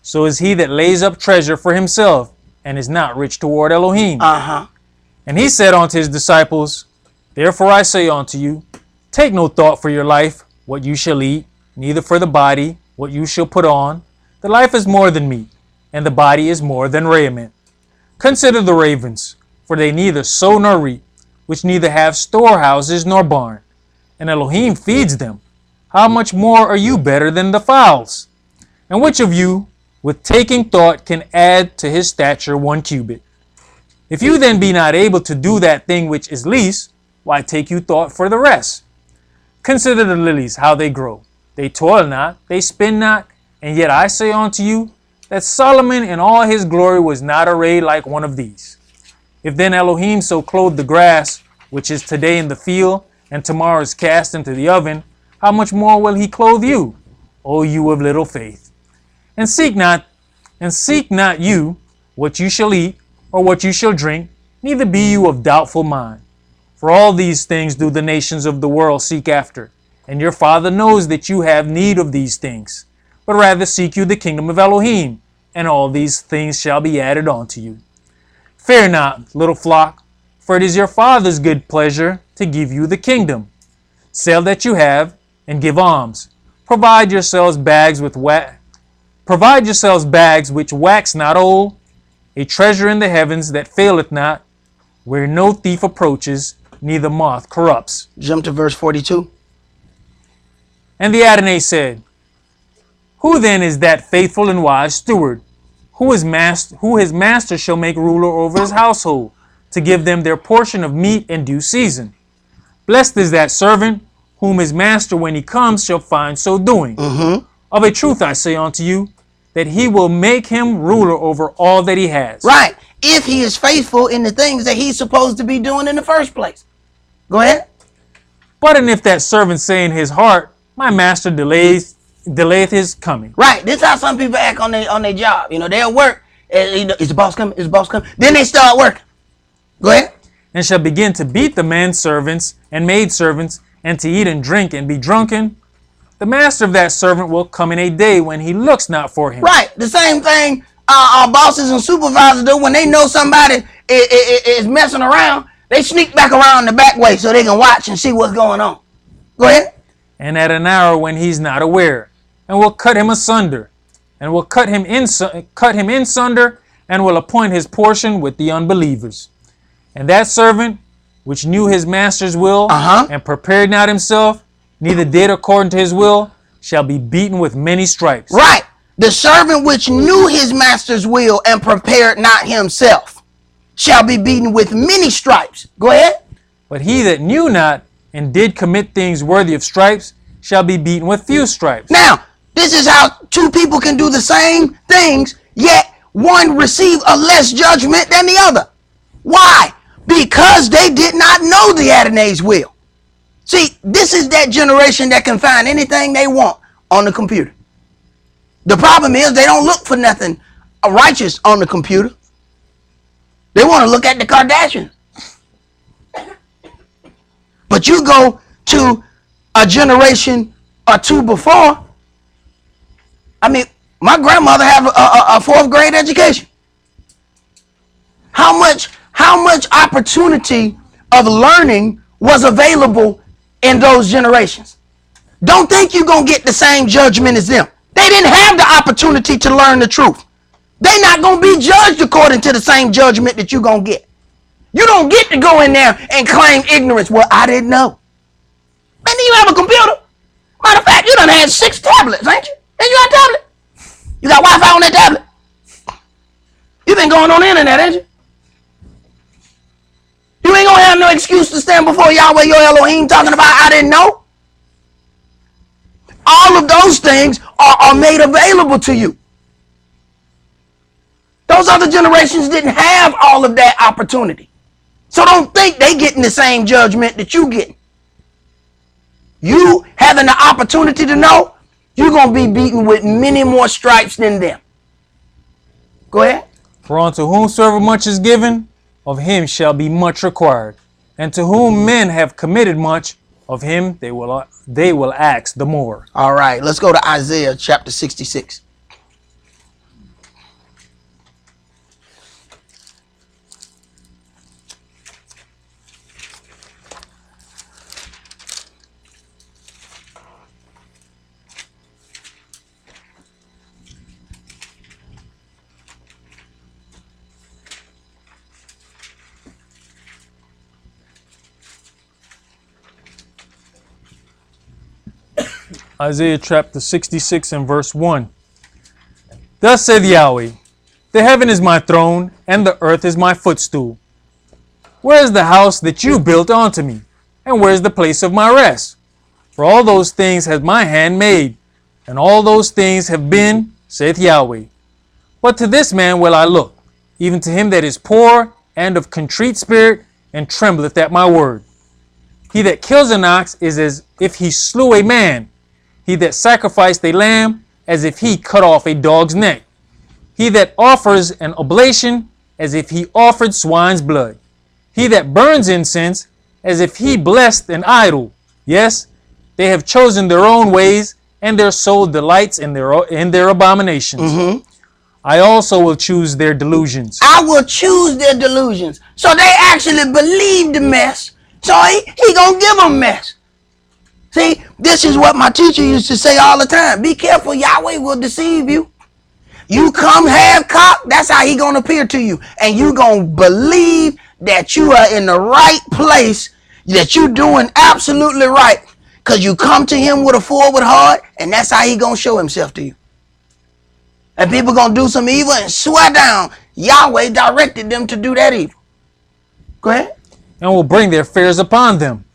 So is he that lays up treasure for himself, and is not rich toward Elohim. And he said unto his disciples, Therefore I say unto you, take no thought for your life, what you shall eat, neither for the body, what you shall put on. The life is more than meat, and the body is more than raiment. Consider the ravens, for they neither sow nor reap, which neither have storehouses nor barn, and Elohim feeds them. How much more are you better than the fowls? And which of you, with taking thought, can add to his stature 1 cubit? If you then be not able to do that thing which is least, why take you thought for the rest? Consider the lilies, how they grow. They toil not, they spin not, and yet I say unto you, that Solomon in all his glory was not arrayed like one of these. If then Elohim so clothe the grass, which is today in the field, and tomorrow is cast into the oven, how much more will he clothe you, O you of little faith? And seek not you what you shall eat, or what you shall drink, neither be you of doubtful mind. For all these things do the nations of the world seek after, and your Father knows that you have need of these things. But rather seek you the kingdom of Elohim, and all these things shall be added unto you. Fear not, little flock, for it is your Father's good pleasure to give you the kingdom. Sell that you have, and give alms. Provide yourselves bags which wax not old, a treasure in the heavens that faileth not, where no thief approaches, neither moth corrupts. Jump to verse 42. And the Adonai said, Who then is that faithful and wise steward, who his master shall make ruler over his household, to give them their portion of meat in due season. Blessed is that servant whom his master, when he comes, shall find so doing. Of a truth I say unto you, that he will make him ruler over all that he has. Right. If he is faithful in the things that he's supposed to be doing in the first place. Go ahead. But and if that servant say in his heart, my master delayeth his coming. Right. This is how some people act on their job. You know, they'll work. Is the boss coming? Is the boss coming? Then they start working. Go ahead. And shall begin to beat the menservants and maidservants, and to eat and drink and be drunken. The master of that servant will come in a day when he looks not for him. Right. The same thing our bosses and supervisors do when they know somebody is messing around. They sneak back around the back way so they can watch and see what's going on. Go ahead. And at an hour when he's not aware, and will cut him asunder, and will cut him in sunder, and will appoint his portion with the unbelievers. And that servant, which knew his master's will, and prepared not himself, neither did according to his will, shall be beaten with many stripes. Right. The servant which knew his master's will and prepared not himself shall be beaten with many stripes. Go ahead. But he that knew not and did commit things worthy of stripes shall be beaten with few stripes. Now, this is how two people can do the same things, yet one receive a less judgment than the other. Why? Because they did not know the Adonai's will. See, this is that generation that can find anything they want on the computer. The problem is they don't look for nothing righteous on the computer. They want to look at the Kardashians. But you go to a generation or two before. I mean, my grandmother had a fourth grade education. How much opportunity of learning was available in those generations? Don't think you're going to get the same judgment as them. They didn't have the opportunity to learn the truth. They're not going to be judged according to the same judgment that you're going to get. You don't get to go in there and claim ignorance. Well, I didn't know. Man, you have a computer. Matter of fact, you done had 6 tablets, ain't you? And you got a tablet. You got Wi-Fi on that tablet. You been going on the internet, ain't you? You ain't gonna have no excuse to stand before Yahweh your Elohim talking about I didn't know. All of those things are made available to you. Those other generations didn't have all of that opportunity. So don't think they getting the same judgment that you getting. You having the opportunity to know, you're going to be beaten with many more stripes than them. Go ahead. For unto whomsoever much is given, of him shall be much required. And to whom men have committed much, of him they will ask the more. All right, let's go to Isaiah chapter 66. Isaiah chapter 66 and verse 1. Thus saith Yahweh, the heaven is my throne, and the earth is my footstool. Where is the house that you built unto me? And where is the place of my rest? For all those things hath my hand made, and all those things have been, saith Yahweh. But to this man will I look, even to him that is poor and of contrite spirit, and trembleth at my word. He that kills an ox is as if he slew a man. He that sacrificed a lamb, as if he cut off a dog's neck. He that offers an oblation, as if he offered swine's blood. He that burns incense, as if he blessed an idol. Yes, they have chosen their own ways, and their soul delights in their abominations. I also will choose their delusions. I will choose their delusions. So they actually believe the mess. So he gonna give them mess. See, this is what my teacher used to say all the time. Be careful, Yahweh will deceive you. You come half cocked, that's how he gonna appear to you. And you gonna believe that you are in the right place, that you doing absolutely right. Because you come to him with a forward heart, and that's how he gonna show himself to you. And people going to do some evil and swear down Yahweh directed them to do that evil. Go ahead. And will bring their fears upon them.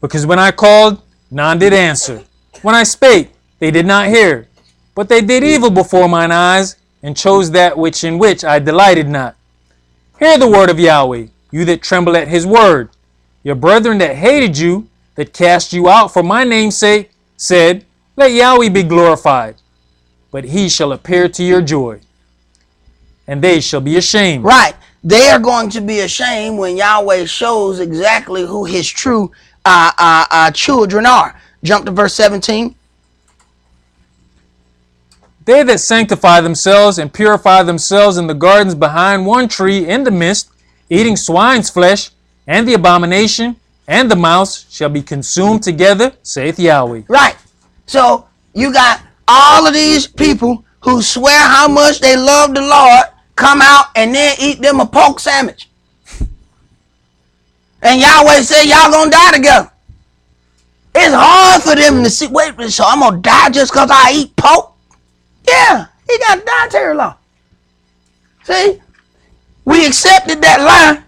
Because when I called, none did answer. When I spake, they did not hear. But they did evil before mine eyes, and chose that in which I delighted not. Hear the word of Yahweh, you that tremble at his word. Your brethren that hated you, that cast you out for my name's sake, said, let Yahweh be glorified. But he shall appear to your joy, and they shall be ashamed. Right. They are going to be ashamed when Yahweh shows exactly who his true children are. Jump to verse 17. They that sanctify themselves and purify themselves in the gardens behind one tree in the midst, eating swine's flesh, and the abomination, and the mouse shall be consumed together, saith Yahweh. Right. So you got all of these people who swear how much they love the Lord come out and then eat them a pork sandwich. And Yahweh said, y'all gonna die together. It's hard for them to see, wait, so I'm gonna die just because I eat pork? Yeah, he got dietary law. See, we accepted that lie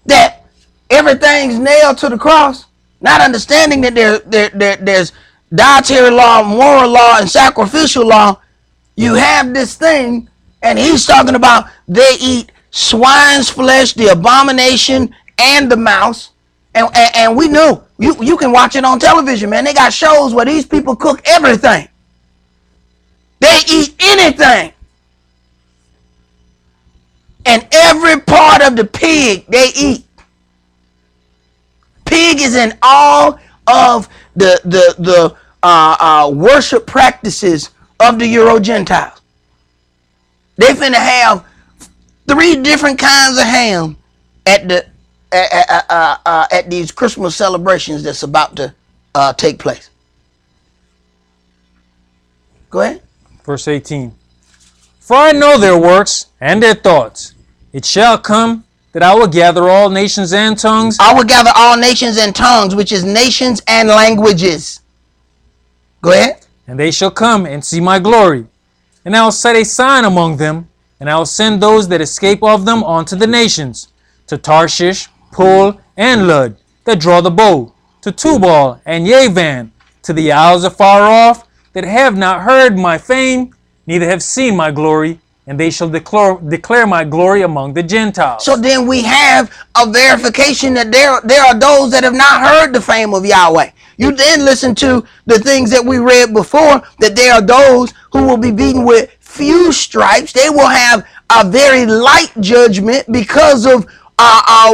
that everything's nailed to the cross, not understanding that there's dietary law, moral law, and sacrificial law. You have this thing, and he's talking about they eat swine's flesh, the abomination, and the mouse. And we know, you can watch it on television, man. They got shows where these people cook everything. They eat anything. And every part of the pig they eat. Pig is in all of the worship practices of the Euro Gentiles. They finna have 3 different kinds of ham at these Christmas celebrations that's about to take place. Go ahead. Verse 18. For I know their works and their thoughts. It shall come that I will gather all nations and tongues. I will gather all nations and tongues, which is nations and languages. Go ahead. And they shall come and see my glory. And I will set a sign among them, and I will send those that escape of them unto the nations, to Tarshish, Pul, and Lud, that draw the bow, to Tubal and Yavan, to the isles afar off, that have not heard my fame, neither have seen my glory, and they shall declare my glory among the Gentiles. So then we have a verification that there are those that have not heard the fame of Yahweh. You then listen to the things that we read before, that there are those who will be beaten with few stripes. They will have a very light judgment because of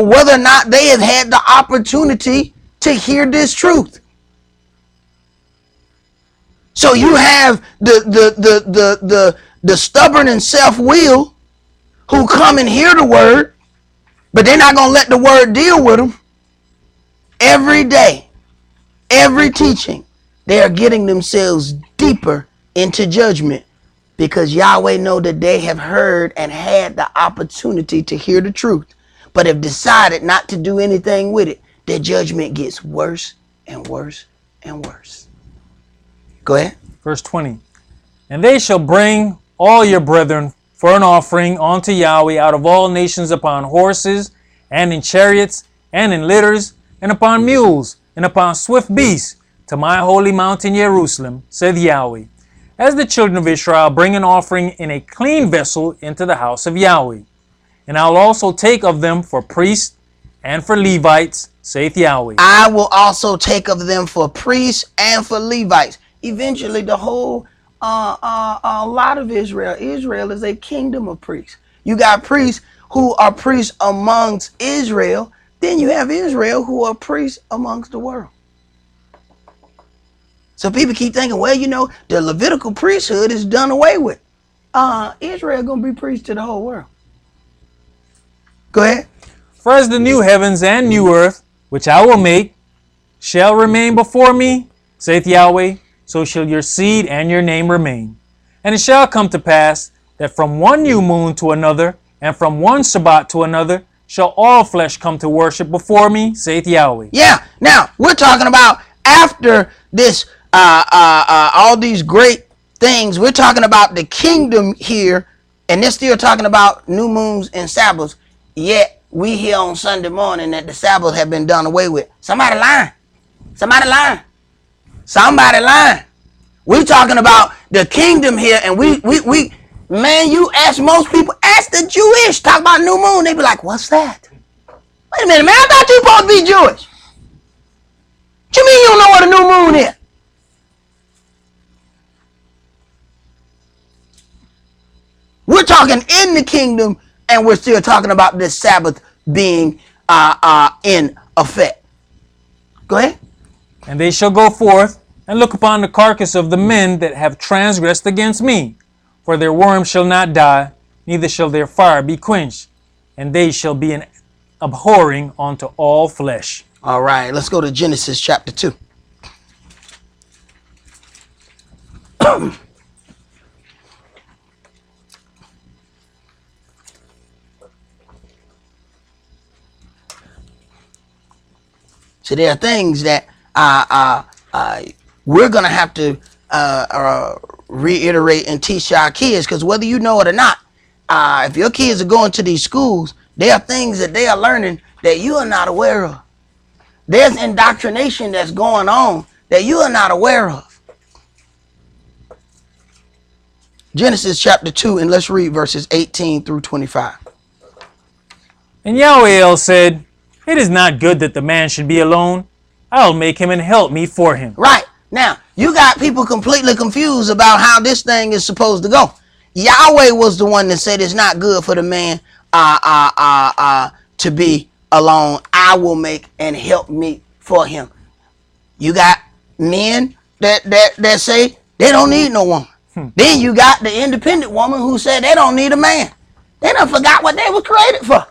whether or not they have had the opportunity to hear this truth. So you have the stubborn and self-will who come and hear the word, but they're not going to let the word deal with them. Every day, every teaching, they are getting themselves deeper into judgment because Yahweh know that they have heard and had the opportunity to hear the truth, but have decided not to do anything with it. Their judgment gets worse and worse and worse. Go ahead. Verse 20. And they shall bring all your brethren for an offering unto Yahweh out of all nations upon horses, and in chariots, and in litters, and upon mules, and upon swift beasts, to my holy mountain Jerusalem, saith Yahweh. As the children of Israel bring an offering in a clean vessel into the house of Yahweh. And I will also take of them for priests and for Levites, saith Yahweh. I will also take of them for priests and for Levites. Eventually, the whole a lot of Israel is a kingdom of priests. You got priests who are priests amongst Israel. Then you have Israel who are priests amongst the world. So people keep thinking, well, you know, the Levitical priesthood is done away with. Israel gonna be priests to the whole world. Go ahead. For as the new heavens and new earth, which I will make, shall remain before me, saith Yahweh, so shall your seed and your name remain. And it shall come to pass that from one new moon to another, and from one Sabbath to another, shall all flesh come to worship before me, saith Yahweh. Yeah, now we're talking about after this, all these great things. We're talking about the kingdom here, and they're still talking about new moons and Sabbaths. Yet we hear on Sunday morning that the Sabbath have been done away with. Somebody lying. Somebody lying. Somebody lying. We talking about the kingdom here, and we man, you ask most people, ask the Jewish, talk about new moon, they be like, what's that? Wait a minute, man, I thought you supposed to be Jewish. What you mean you don't know what a new moon is? We're talking in the kingdom, and we're still talking about this Sabbath being in effect. Go ahead. And they shall go forth and look upon the carcass of the men that have transgressed against me. For their worm shall not die, neither shall their fire be quenched, and they shall be an abhorring unto all flesh. All right, let's go to Genesis chapter 2. So there are things that we're going to have to reiterate and teach our kids, because whether you know it or not, if your kids are going to these schools, there are things that they are learning that you are not aware of. There's indoctrination that's going on that you are not aware of. Genesis chapter 2, and let's read verses 18 through 25. And Yahweh said, it is not good that the man should be alone. I'll make him and help me for him. Right. Now, you got people completely confused about how this thing is supposed to go. Yahweh was the one that said it's not good for the man to be alone. I will make and help me for him. You got men that say they don't need no woman. Then you got the independent woman who said they don't need a man. They done forgot what they were created for.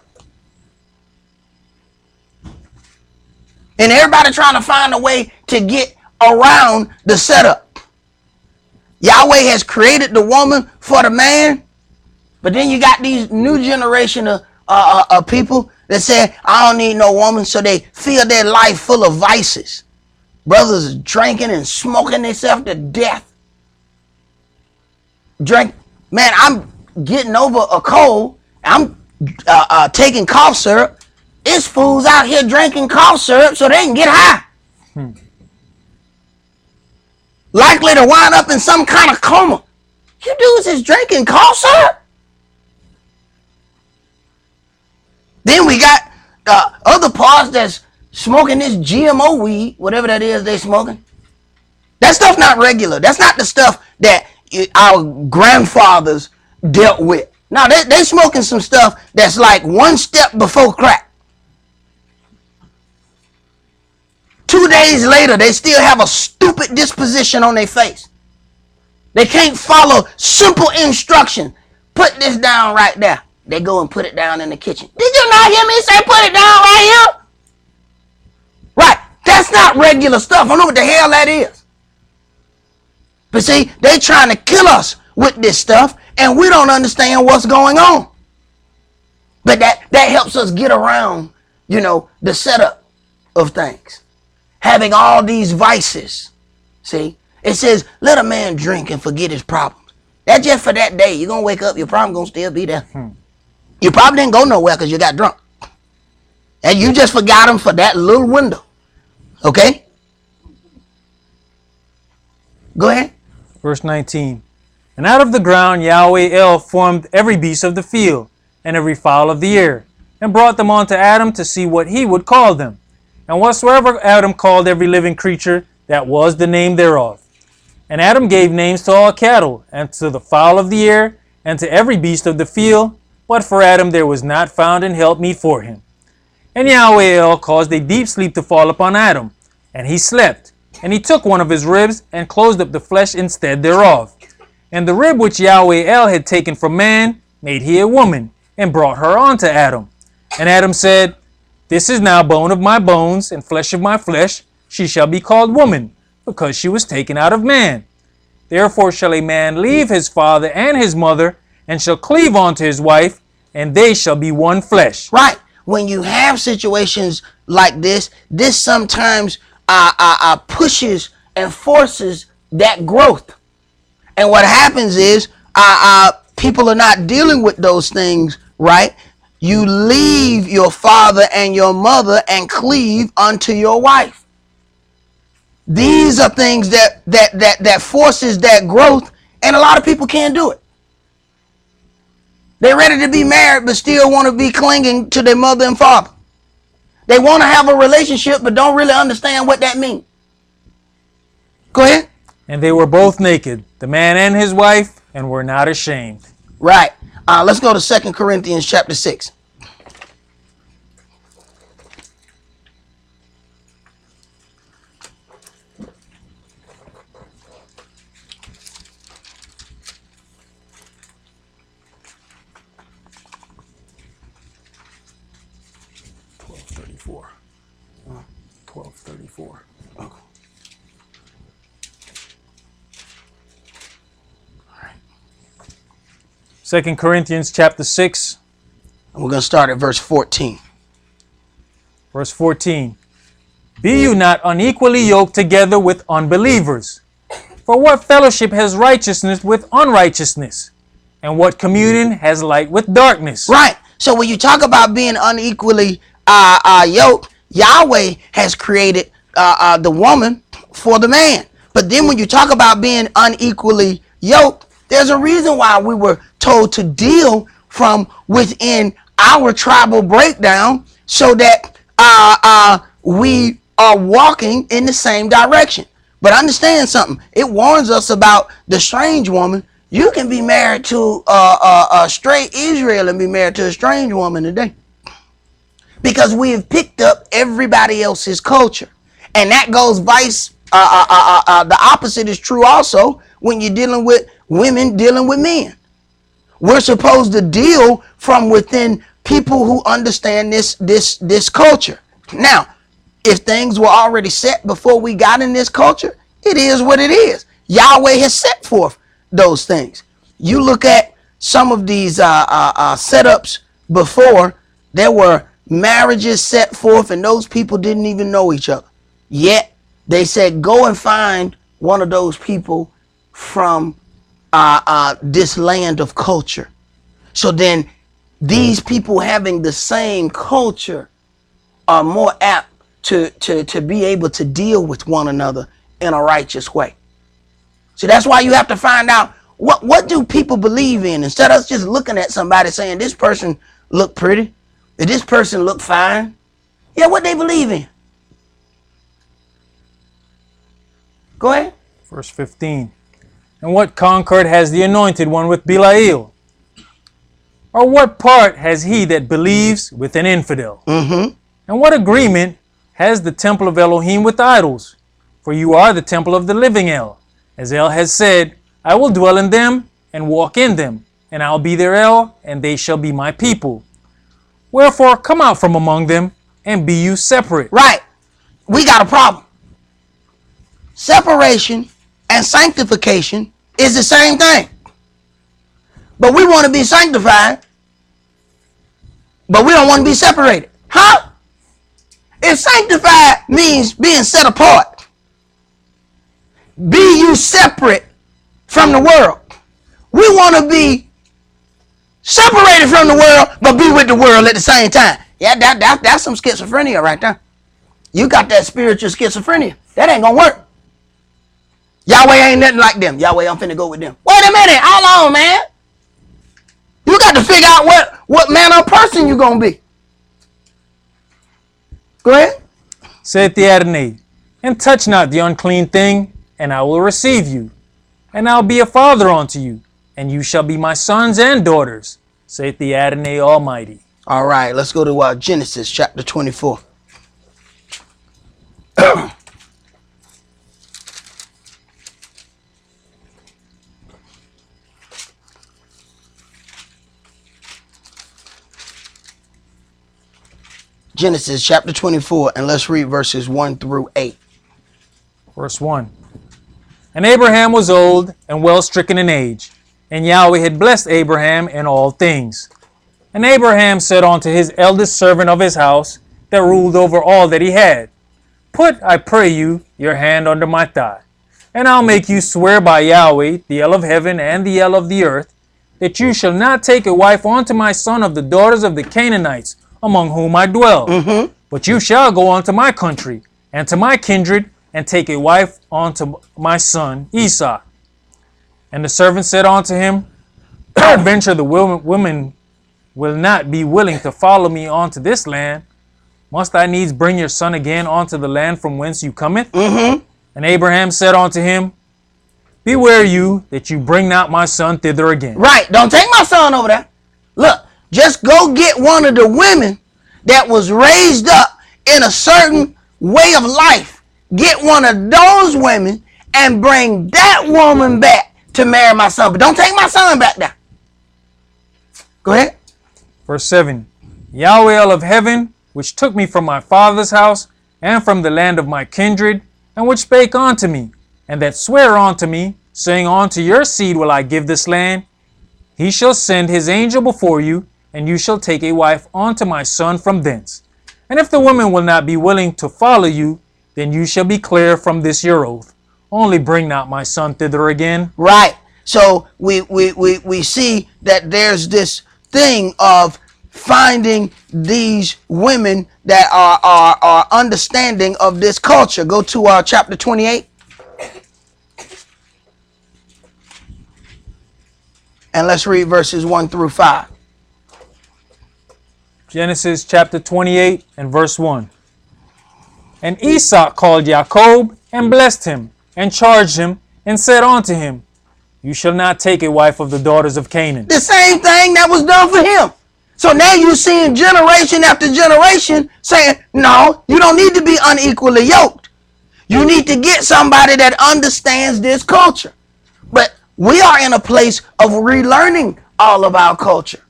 And everybody trying to find a way to get around the setup. Yahweh has created the woman for the man, but then you got these new generation of people that say, I don't need no woman, so they fill their life full of vices. Brothers drinking and smoking themselves to death. Man, I'm getting over a cold. I'm taking cough syrup. It's fools out here drinking cough syrup so they can get high. Likely to wind up in some kind of coma. You dudes is drinking cough syrup. Then we got other parts that's smoking this GMO weed, whatever that is they smoking. That stuff not regular. That's not the stuff that our grandfathers dealt with. Now they smoking some stuff that's like one step before crack. 2 days later, they still have a stupid disposition on their face. They can't follow simple instruction. Put this down right there. They go and put it down in the kitchen. Did you not hear me say put it down right here? Right. That's not regular stuff. I don't know what the hell that is. But see, they trying to kill us with this stuff, and we don't understand what's going on. But that helps us get around, the setup of things. Having all these vices. See, it says, let a man drink and forget his problems. That's just for that day. You're going to wake up, your problem going to still be there. You probably didn't go nowhere because you got drunk. And you just forgot them for that little window. Okay? Go ahead. Verse 19. And out of the ground Yahweh formed every beast of the field and every fowl of the air, and brought them unto Adam to see what he would call them. And whatsoever Adam called every living creature, that was the name thereof. And Adam gave names to all cattle, and to the fowl of the air, and to every beast of the field. But for Adam there was not found an helpmeet for him. And Yahweh caused a deep sleep to fall upon Adam, and he slept. And he took one of his ribs, and closed up the flesh instead thereof. And the rib which Yahweh had taken from man, made he a woman, and brought her unto Adam. And Adam said, this is now bone of my bones, and flesh of my flesh. She shall be called woman, because she was taken out of man. Therefore shall a man leave his father and his mother, and shall cleave unto his wife, and they shall be one flesh. Right. When you have situations like this sometimes pushes and forces that growth. And what happens is people are not dealing with those things right. You leave your father and your mother and cleave unto your wife. These are things that forces that growth, and a lot of people can't do it. They're ready to be married but still want to be clinging to their mother and father. They want to have a relationship but don't really understand what that means. Go ahead. And they were both naked, the man and his wife, and were not ashamed. Right. Let's go to 2 Corinthians chapter 6. Okay. 2 Corinthians chapter 6. And we're going to start at verse 14. Verse 14. Be you not unequally yoked together with unbelievers? For what fellowship has righteousness with unrighteousness? And what communion has light with darkness? Right. So when you talk about being unequally yoked, Yahweh has created the woman for the man. But then when you talk about being unequally yoked, there's a reason why we were told to deal from within our tribal breakdown so that we are walking in the same direction. But understand something. It warns us about the strange woman. You can be married to a straight Israel and be married to a strange woman today. Because we have picked up everybody else's culture. And that goes the opposite is true also when you're dealing with women dealing with men. We're supposed to deal from within people who understand this culture. Now, if things were already set before we got in this culture, it is what it is. Yahweh has set forth those things. You look at some of these setups before, there were marriages set forth and those people didn't even know each other. Yet they said, go and find one of those people from this land of culture. So then these people having the same culture are more apt to be able to deal with one another in a righteous way. So that's why you have to find out what do people believe in, instead of just looking at somebody saying this person look pretty, or this person look fine. Yeah, what they believe in. Go ahead. Verse 15. And what concord has the anointed one with Belial? Or what part has he that believes with an infidel? Mm-hmm. And what agreement has the temple of Elohim with idols? For you are the temple of the living El. As El has said, I will dwell in them and walk in them, and I'll be their El, and they shall be my people. Wherefore come out from among them, and be you separate. Right. We got a problem. Separation and sanctification is the same thing. But we want to be sanctified, but we don't want to be separated. Huh? If sanctified means being set apart, be you separate from the world. We want to be separated from the world, but be with the world at the same time. Yeah, that's some schizophrenia right there. You got that spiritual schizophrenia. That ain't gonna work. Yahweh ain't nothing like them. Yahweh, I'm finna go with them. Wait a minute. How long, man? You got to figure out what manner of person you gonna be. Go ahead. Saith the Adonai, and touch not the unclean thing, and I will receive you. And I'll be a father unto you, and you shall be my sons and daughters, saith the Adonai Almighty. All right, let's go to Genesis chapter 24. Genesis chapter 24, and let's read verses 1 through 8. Verse 1. And Abraham was old and well stricken in age, and Yahweh had blessed Abraham in all things. And Abraham said unto his eldest servant of his house, that ruled over all that he had, Put, I pray you, your hand under my thigh. And I'll make you swear by Yahweh, the El of heaven and the El of the earth, that you shall not take a wife unto my son of the daughters of the Canaanites, among whom I dwell. But you shall go unto my country, and to my kindred, and take a wife unto my son Esau. And the servant said unto him, Peradventure the women will not be willing to follow me unto this land. Must I needs bring your son again unto the land from whence you cometh? And Abraham said unto him, Beware you that you bring not my son thither again. Right. Don't take my son over there. Look, just go get one of the women that was raised up in a certain way of life. Get one of those women and bring that woman back to marry my son. But don't take my son back there. Go ahead. Verse 7. Yahweh El of heaven, which took me from my father's house and from the land of my kindred, and which spake unto me, and that sware unto me, saying, Unto your seed will I give this land. He shall send his angel before you, and you shall take a wife unto my son from thence. And if the woman will not be willing to follow you, then you shall be clear from this your oath. Only bring not my son thither again. Right. So we see that there's this thing of finding these women that are understanding of this culture. Go to chapter 28. And let's read verses 1 through 5. Genesis chapter 28 and verse 1. And Esau called Jacob and blessed him and charged him and said unto him, You shall not take a wife of the daughters of Canaan. The same thing that was done for him. So now you're seeing generation after generation saying, no, you don't need to be unequally yoked. You need to get somebody that understands this culture. But we are in a place of relearning all of our culture.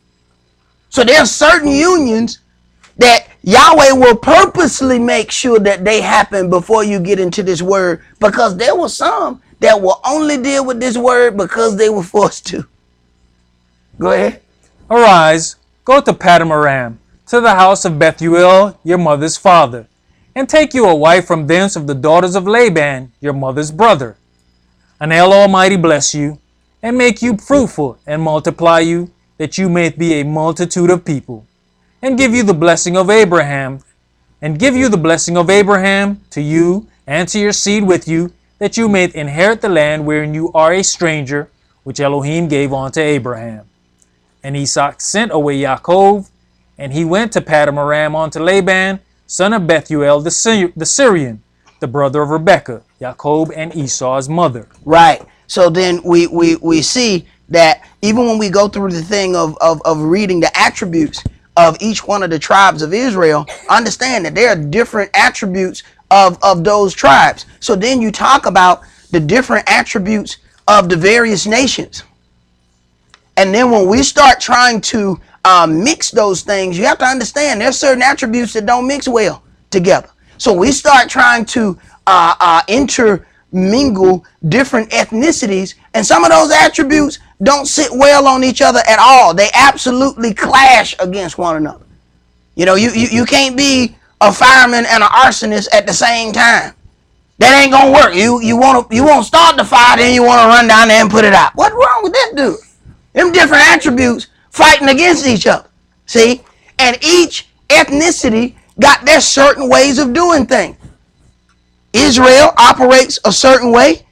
So there's certain unions that Yahweh will purposely make sure that they happen before you get into this word, because there were some that will only deal with this word because they were forced to. Go ahead. Arise, go to Padamaram, to the house of Bethuel, your mother's father, and take you a wife from thence of the daughters of Laban, your mother's brother. And El Almighty bless you, and make you fruitful, and multiply you, that you may be a multitude of people, and give you the blessing of Abraham, to you and to your seed with you, that you may inherit the land wherein you are a stranger, which Elohim gave unto Abraham. And Esau sent away Jacob, and he went to Padamaram unto Laban, son of Bethuel the Syrian, the brother of Rebekah, Jacob and Esau's mother. Right. So then we see that even when we go through the thing of reading the attributes of each one of the tribes of Israel, understand that there are different attributes of those tribes. So then you talk about the different attributes of the various nations. And then when we start trying to mix those things, you have to understand there's certain attributes that don't mix well together. So we start trying to intermingle different ethnicities, and some of those attributes don't sit well on each other at all. They absolutely clash against one another. You know, you can't be a fireman and an arsonist at the same time. That ain't gonna work. You won't start the fire, then you want to run down there and put it out. What's wrong with that dude? Them different attributes fighting against each other. See? And each ethnicity got their certain ways of doing things. Israel operates a certain way.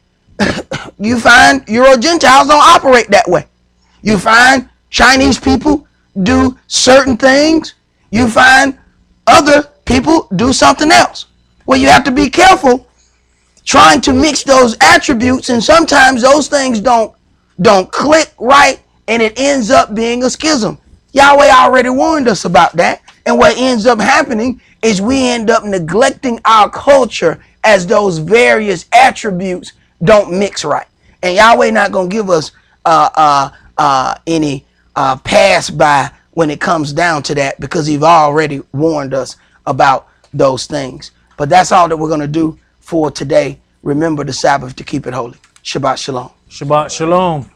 You find Euro-Gentiles don't operate that way. You find Chinese people do certain things. You find other people do something else. Well, you have to be careful trying to mix those attributes, and sometimes those things don't click right, and it ends up being a schism. Yahweh already warned us about that, and what ends up happening is we end up neglecting our culture as those various attributes don't mix right. And Yahweh not going to give us any pass by when it comes down to that, because he's already warned us about those things. But that's all that we're going to do for today. Remember the Sabbath to keep it holy. Shabbat shalom. Shabbat shalom.